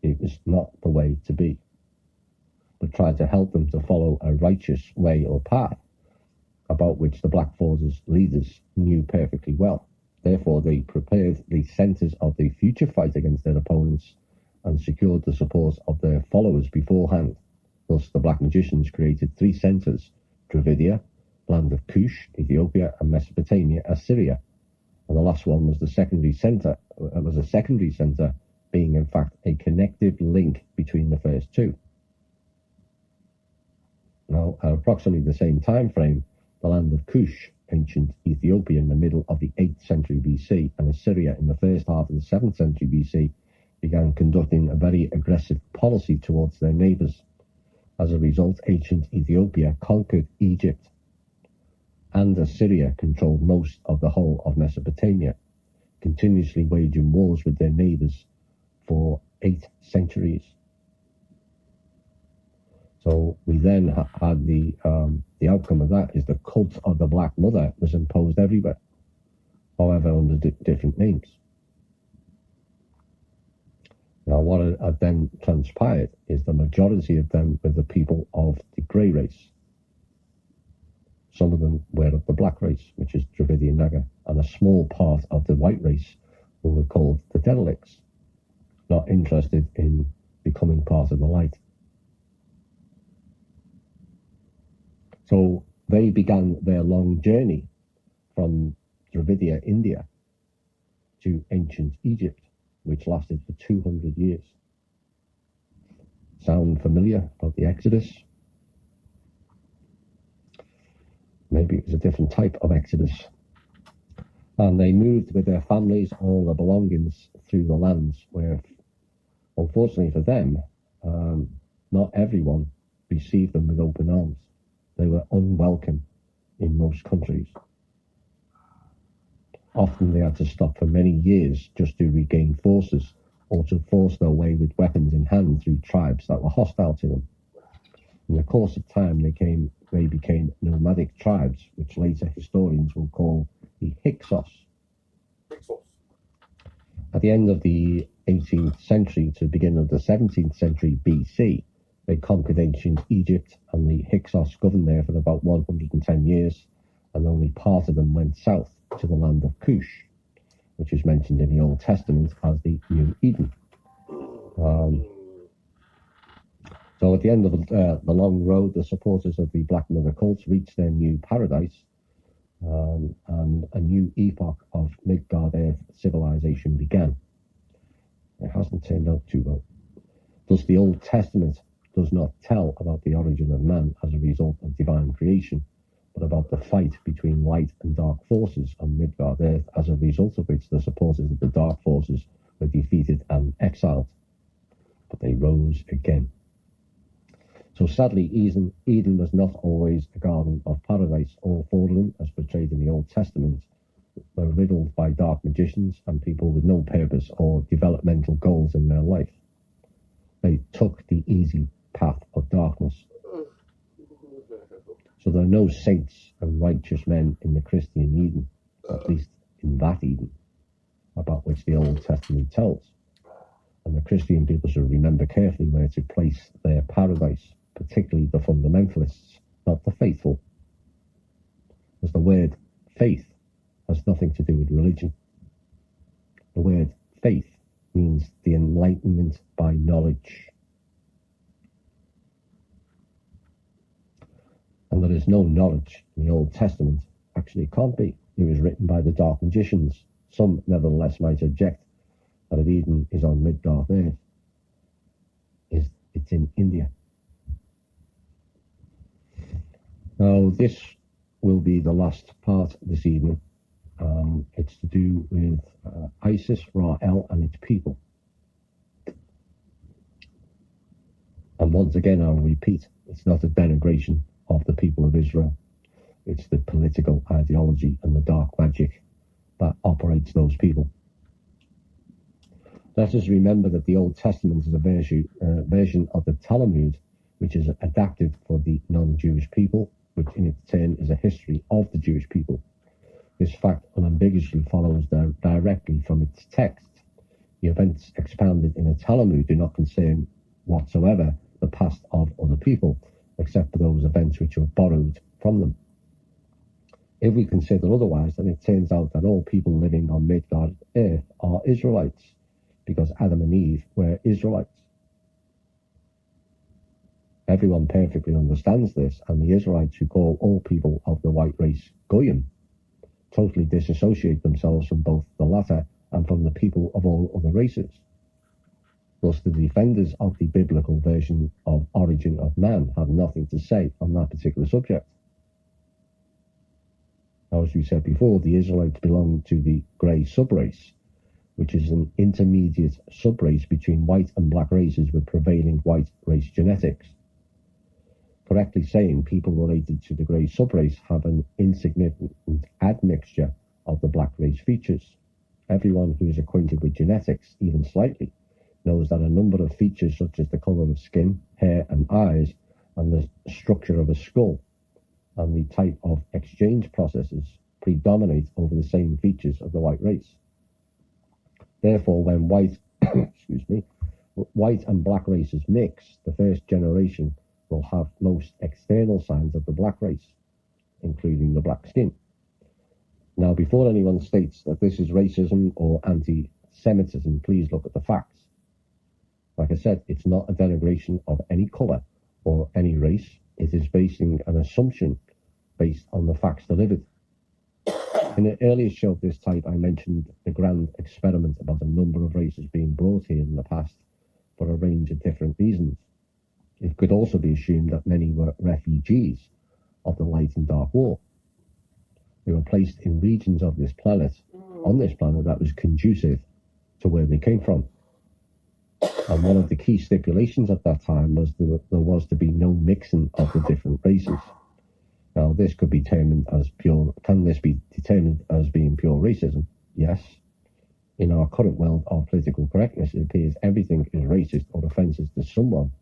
It was not the way to be, but tried to help them to follow a righteous way or path about which the Black Forces leaders knew perfectly well. Therefore, they prepared the centres of the future fight against their opponents and secured the support of their followers beforehand. Thus, the Black Magicians created three centres: Dravidia, land of Cush, Ethiopia, and Mesopotamia, Assyria. And the last one was a secondary centre, being in fact a connective link between the first two. Now, at approximately the same time frame, the land of Cush, ancient Ethiopia in the middle of the 8th century BC, and Assyria in the first half of the 7th century BC, began conducting a very aggressive policy towards their neighbours. As a result, ancient Ethiopia conquered Egypt, and Assyria controlled most of the whole of Mesopotamia, continuously waging wars with their neighbours for 8 centuries. So we then had the outcome of that is the cult of the Black Mother was imposed everywhere, however under different names. Now what had then transpired is the majority of them were the people of the grey race. Some of them were of the black race, which is Dravidian Naga, and a small part of the white race who were called the Derelicts, not interested in becoming part of the light. So they began their long journey from Dravidia, India, to ancient Egypt, which lasted for 200 years. Sound familiar about the Exodus? Maybe it was a different type of Exodus. And they moved with their families, all their belongings, through the lands where, unfortunately for them, not everyone received them with open arms. They were unwelcome in most countries. Often they had to stop for many years just to regain forces or to force their way with weapons in hand through tribes that were hostile to them. In the course of time, they became nomadic tribes, which later historians will call the Hyksos. At the end of the 18th century to the beginning of the 17th century BC, they conquered ancient Egypt, and the Hyksos governed there for about 110 years, and only part of them went south to the land of Cush, which is mentioned in the Old Testament as the New Eden. So at the end of the long road, the supporters of the Black Mother cult reached their new paradise, and a new epoch of Midgard-Earth civilization began. It hasn't turned out too well. Thus, the Old Testament does not tell about the origin of man as a result of divine creation, but about the fight between light and dark forces on Midgard-Earth, as a result of which the supporters of the dark forces were defeated and exiled. But they rose again. So sadly, Eden was not always a garden of paradise. All four of them, as portrayed in the Old Testament, were riddled by dark magicians and people with no purpose or developmental goals in their life. They took the easy path of darkness. So there are no saints and righteous men in the Christian Eden, at least in that Eden, about which the Old Testament tells. And the Christian people should remember carefully where to place their paradise, particularly the fundamentalists, not the faithful. As the word faith has nothing to do with religion. The word faith means the enlightenment by knowledge. And there is no knowledge in the Old Testament. Actually, it can't be. It was written by the dark magicians. Some, nevertheless, might object that if Eden is on Midgard-Earth, it's in India. Now, this will be the last part this evening. It's to do with Isis, Ra-El, and its people. And once again, I'll repeat, it's not a denigration of the people of Israel. It's the political ideology and the dark magic that operates those people. Let us remember that the Old Testament is a version of the Talmud, which is adapted for the non-Jewish people, which in its turn is a history of the Jewish people. This fact unambiguously follows directly from its text. The events expounded in the Talmud do not concern whatsoever the past of other people, except for those events which were borrowed from them. If we consider otherwise, then it turns out that all people living on Midgard earth are Israelites, because Adam and Eve were Israelites. Everyone perfectly understands this, and the Israelites who call all people of the white race Goyim totally disassociate themselves from both the latter and from the people of all other races. Thus, the defenders of the biblical version of origin of man have nothing to say on that particular subject. Now, as we said before, the Israelites belong to the grey subrace, which is an intermediate subrace between white and black races with prevailing white race genetics. Correctly saying, people related to the grey subrace have an insignificant admixture of the black race features. Everyone who is acquainted with genetics, even slightly, knows that a number of features such as the colour of skin, hair and eyes, and the structure of a skull, and the type of exchange processes predominate over the same features of the white race. Therefore, when white and black races mix, the first generation will have most external signs of the black race, including the black skin. Now, before anyone states that this is racism or anti-Semitism, please look at the facts. Like I said, it's not a denigration of any colour or any race. It is basing an assumption based on the facts delivered. In an earlier show of this type, I mentioned the grand experiment about a number of races being brought here in the past for a range of different reasons. It could also be assumed that many were refugees of the Light and Dark War. They were placed in regions of this planet, that was conducive to where they came from. And one of the key stipulations at that time was there was to be no mixing of the different races. Now, this could be determined as can this be determined as being pure racism? Yes. In our current world of political correctness, it appears everything is racist or offensive to someone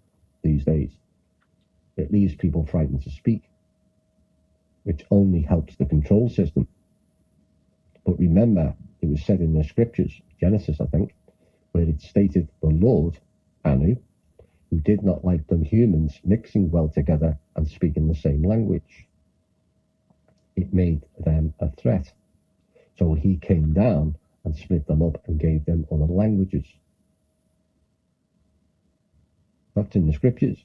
these days. It leaves people frightened to speak, which only helps the control system. But remember, it was said in the scriptures, Genesis, I think, where it stated the Lord, Anu, who did not like them humans mixing well together and speaking the same language. It made them a threat. So he came down and split them up and gave them other languages. That's in the scriptures.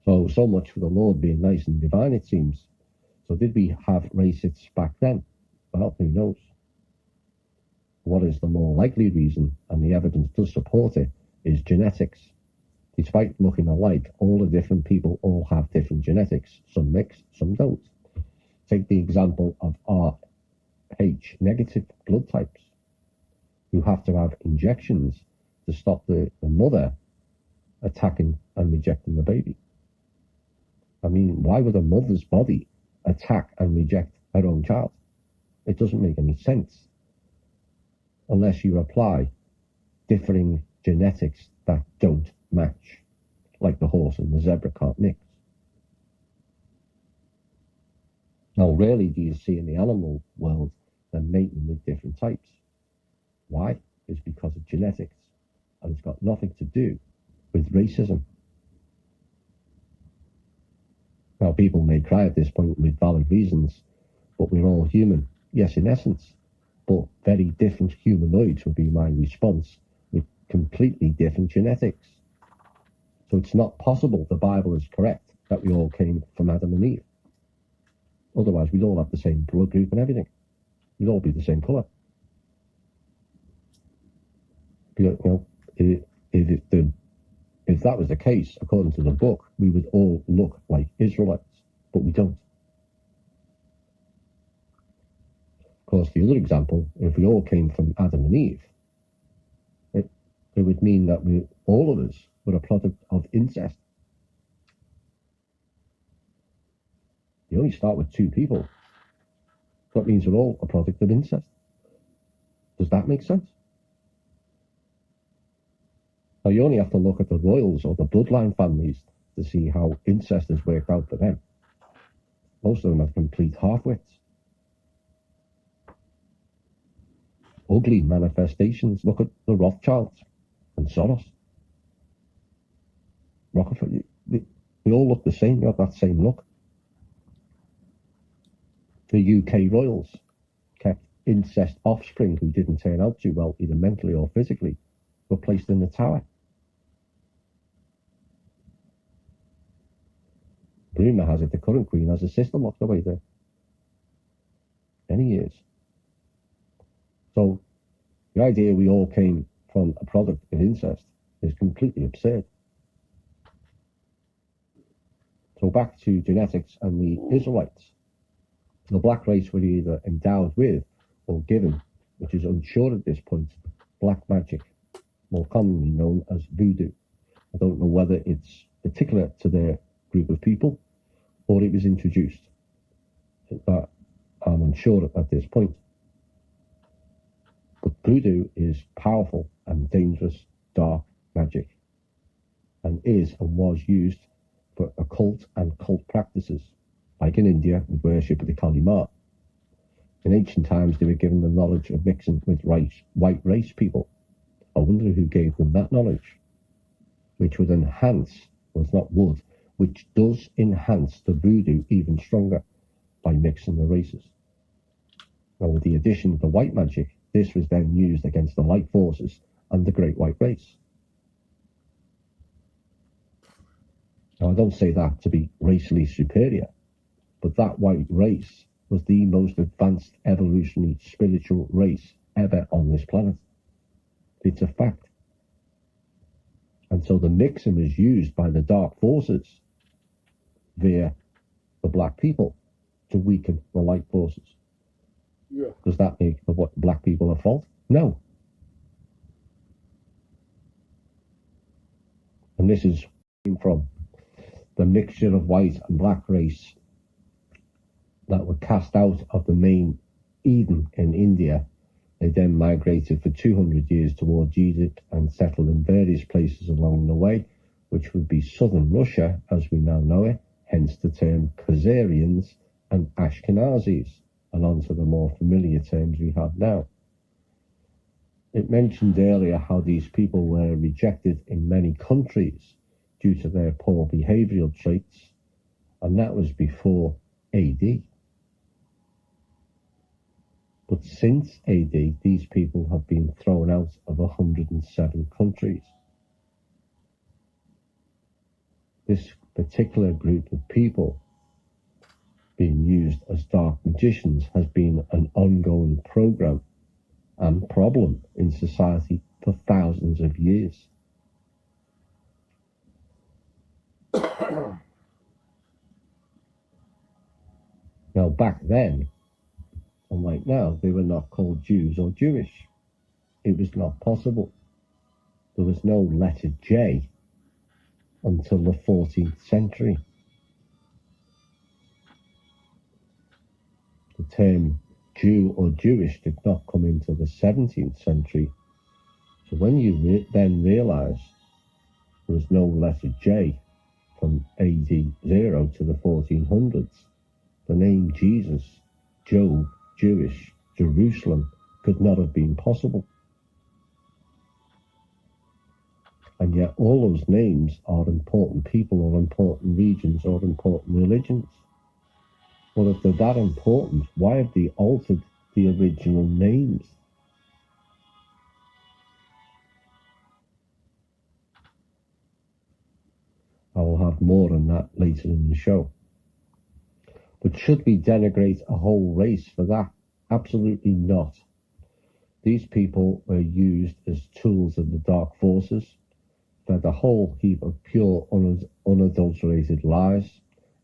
So much for the Lord being nice and divine, it seems. So did we have racists back then? Well, who knows? What is the more likely reason, and the evidence does support it, is genetics. Despite looking alike, all the different people all have different genetics. Some mix, some don't. Take the example of Rh negative blood types, who have to have injections to stop the mother attacking and rejecting the baby. I mean, why would a mother's body attack and reject her own child? It doesn't make any sense unless you apply differing genetics that don't match, like the horse and the zebra can't mix. Now, rarely do you see in the animal world them mating with different types. Why? It's because of genetics, and it's got nothing to do with racism. Now, people may cry at this point with valid reasons, but we're all human. Yes, in essence, but very different humanoids would be my response, with completely different genetics. So it's not possible the Bible is correct that we all came from Adam and Eve. Otherwise, we'd all have the same blood group and everything. We'd all be the same colour. You know, if that was the case, according to the book, we would all look like Israelites, but we don't. Of course, the other example, if we all came from Adam and Eve, it would mean that all of us were a product of incest. You only start with two people. That means we're all a product of incest. Does that make sense? Now, you only have to look at the royals or the bloodline families to see how incest has worked out for them. Most of them are complete half-wits. Ugly manifestations. Look at the Rothschilds and Soros. Rockefeller. They all look the same. They have that same look. The UK royals kept incest offspring who didn't turn out too well, either mentally or physically, were placed in the Tower. Rumour has it the current Queen has a sister locked away there. Many years. So the idea we all came from a product of incest is completely absurd. So back to genetics and the Israelites. The black race were either endowed with or given, which is unsure at this point, black magic, more commonly known as voodoo. I don't know whether it's particular to their group of people or it was introduced. That I'm unsure at this point. But voodoo is powerful and dangerous dark magic and is and was used for occult and cult practices, like in India with worship of the Kali Ma. In ancient times, they were given the knowledge of mixing with white race people. I wonder who gave them that knowledge, which would enhance, well, it's not would, which does enhance the voodoo even stronger by mixing the races. Now, with the addition of the white magic, this was then used against the light forces and the great white race. Now, I don't say that to be racially superior, but that white race was the most advanced evolutionary spiritual race ever on this planet. It's a fact. And so the mixing was used by the dark forces via the black people to weaken the light forces. Yeah. Does that make the black people at fault? No. And this is from the mixture of white and black race that were cast out of the main Eden in India. They then migrated for 200 years towards Egypt and settled in various places along the way, which would be southern Russia as we now know it, hence the term Khazarians and Ashkenazis, and on to the more familiar terms we have now. It mentioned earlier how these people were rejected in many countries due to their poor behavioural traits, and that was before AD. But since AD, these people have been thrown out of 107 countries. This particular group of people being used as dark magicians has been an ongoing program and problem in society for thousands of years. Now, back then, unlike now, they were not called Jews or Jewish. It was not possible. There was no letter J until the 14th century. The term Jew or Jewish did not come into the 17th century. So when you then realise there was no letter J from AD 0 to the 1400s, the name Jesus, Job, Jewish, Jerusalem could not have been possible. And yet all those names are important people or important regions or important religions. Well, if they're that important, why have they altered the original names? I will have more on that later in the show. But should we denigrate a whole race for that? Absolutely not. These people were used as tools of the dark forces, fed a whole heap of pure, unadulterated lies,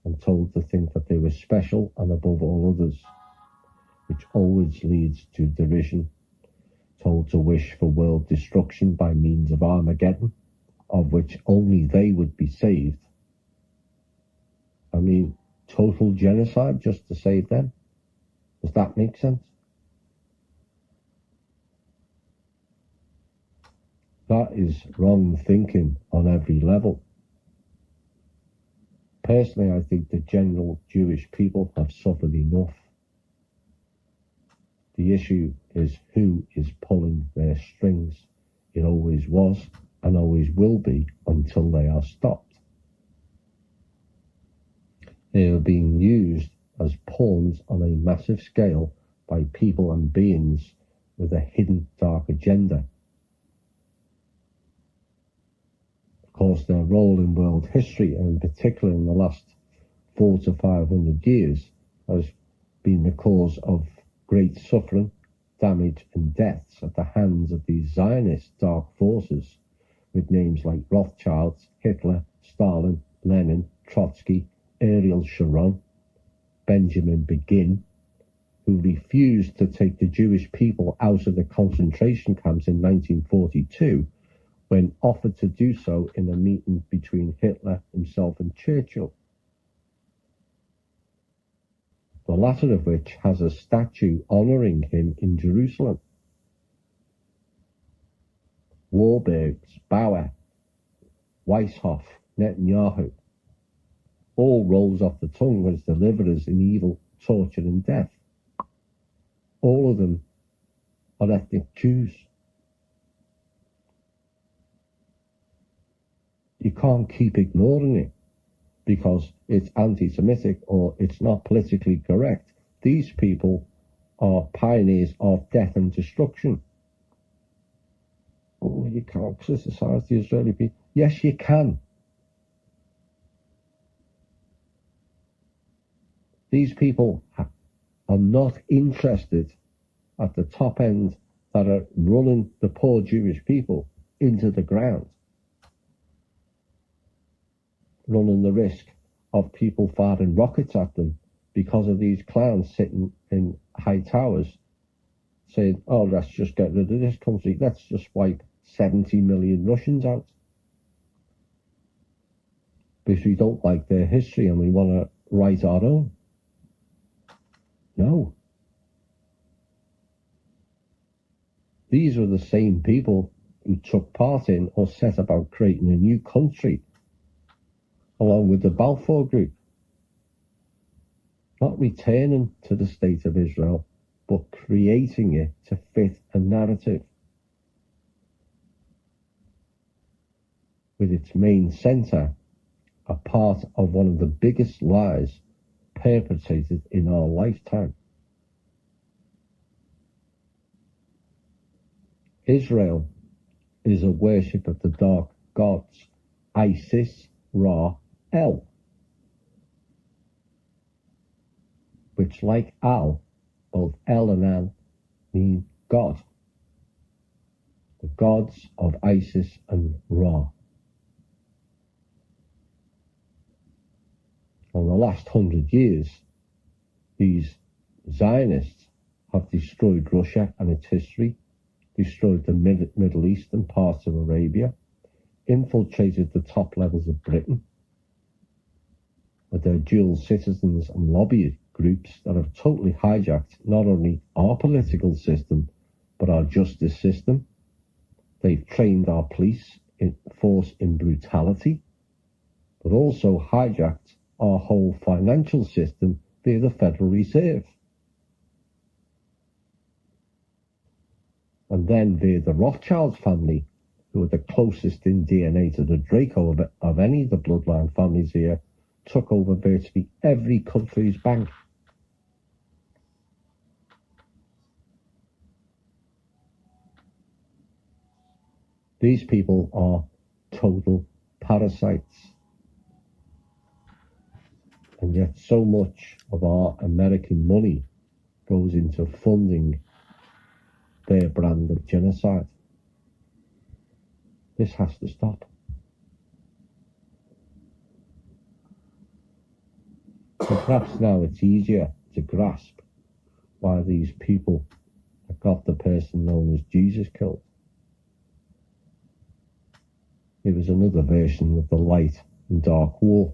and told to think that they were special and above all others, which always leads to derision, told to wish for world destruction by means of Armageddon, of which only they would be saved. I mean, total genocide just to save them? Does that make sense? That is wrong thinking on every level. Personally, I think the general Jewish people have suffered enough. The issue is who is pulling their strings. It always was and always will be until they are stopped. They are being used as pawns on a massive scale by people and beings with a hidden dark agenda. Of course, their role in world history, and in particular in the last 400 to 500 years, has been the cause of great suffering, damage and deaths at the hands of these Zionist dark forces with names like Rothschild, Hitler, Stalin, Lenin, Trotsky, Ariel Sharon, Benjamin Begin, who refused to take the Jewish people out of the concentration camps in 1942 when offered to do so in a meeting between Hitler himself and Churchill. The latter of which has a statue honouring him in Jerusalem. Warburgs, Bauer, Weishaupt, Netanyahu, all rolls off the tongue as deliverers in evil, torture and death. All of them are ethnic Jews. You can't keep ignoring it because it's anti-Semitic or it's not politically correct. These people are pioneers of death and destruction. Oh, you can't criticize the Israeli people. Yes, you can. These people are not interested at the top end that are running the poor Jewish people into the ground, running the risk of people firing rockets at them because of these clowns sitting in high towers saying, oh, let's just get rid of this country. Let's just wipe 70 million Russians out because we don't like their history and we want to write our own. No. These are the same people who took part in or set about creating a new country along with the Balfour Group. Not returning to the state of Israel, but creating it to fit a narrative. With its main centre, a part of one of the biggest lies perpetrated in our lifetime. Israel is a worship of the dark gods, Isis, Ra, El, which, like Al, both El and An mean God. The gods of Isis and Ra. In the last 100 years, these Zionists have destroyed Russia and its history, destroyed the Middle East and parts of Arabia, infiltrated the top levels of Britain with their dual citizens and lobby groups that have totally hijacked not only our political system, but our justice system. They've trained our police force in brutality, but also hijacked our whole financial system via the Federal Reserve. And then via the Rothschild family, who are the closest in DNA to the Draco of any of the bloodline families here, took over virtually every country's bank. These people are total parasites. And yet so much of our American money goes into funding their brand of genocide. This has to stop. And perhaps now it's easier to grasp why these people have got the person known as Jesus killed. It was another version of the light and dark war.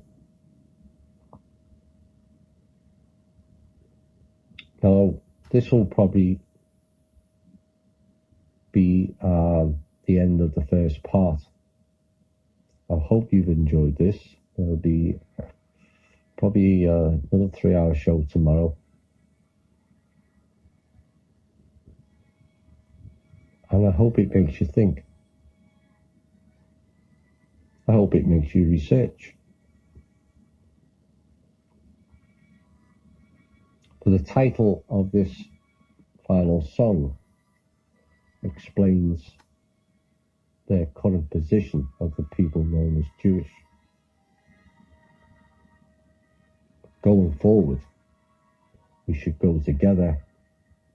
Now, this will probably be the end of the first part. I hope you've enjoyed this. There'll be Probably another 3-hour show tomorrow. And I hope it makes you think. I hope it makes you research. For the title of this final song explains their current position of the people known as Jewish. Going forward, we should go together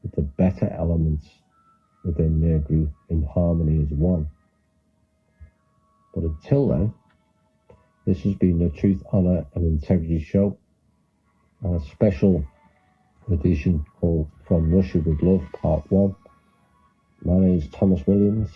with the better elements within their group in harmony as one. But until then, this has been the Truth, Honor and Integrity Show, a special edition called From Russia with Love, Part 1. My name is Thomas Williams.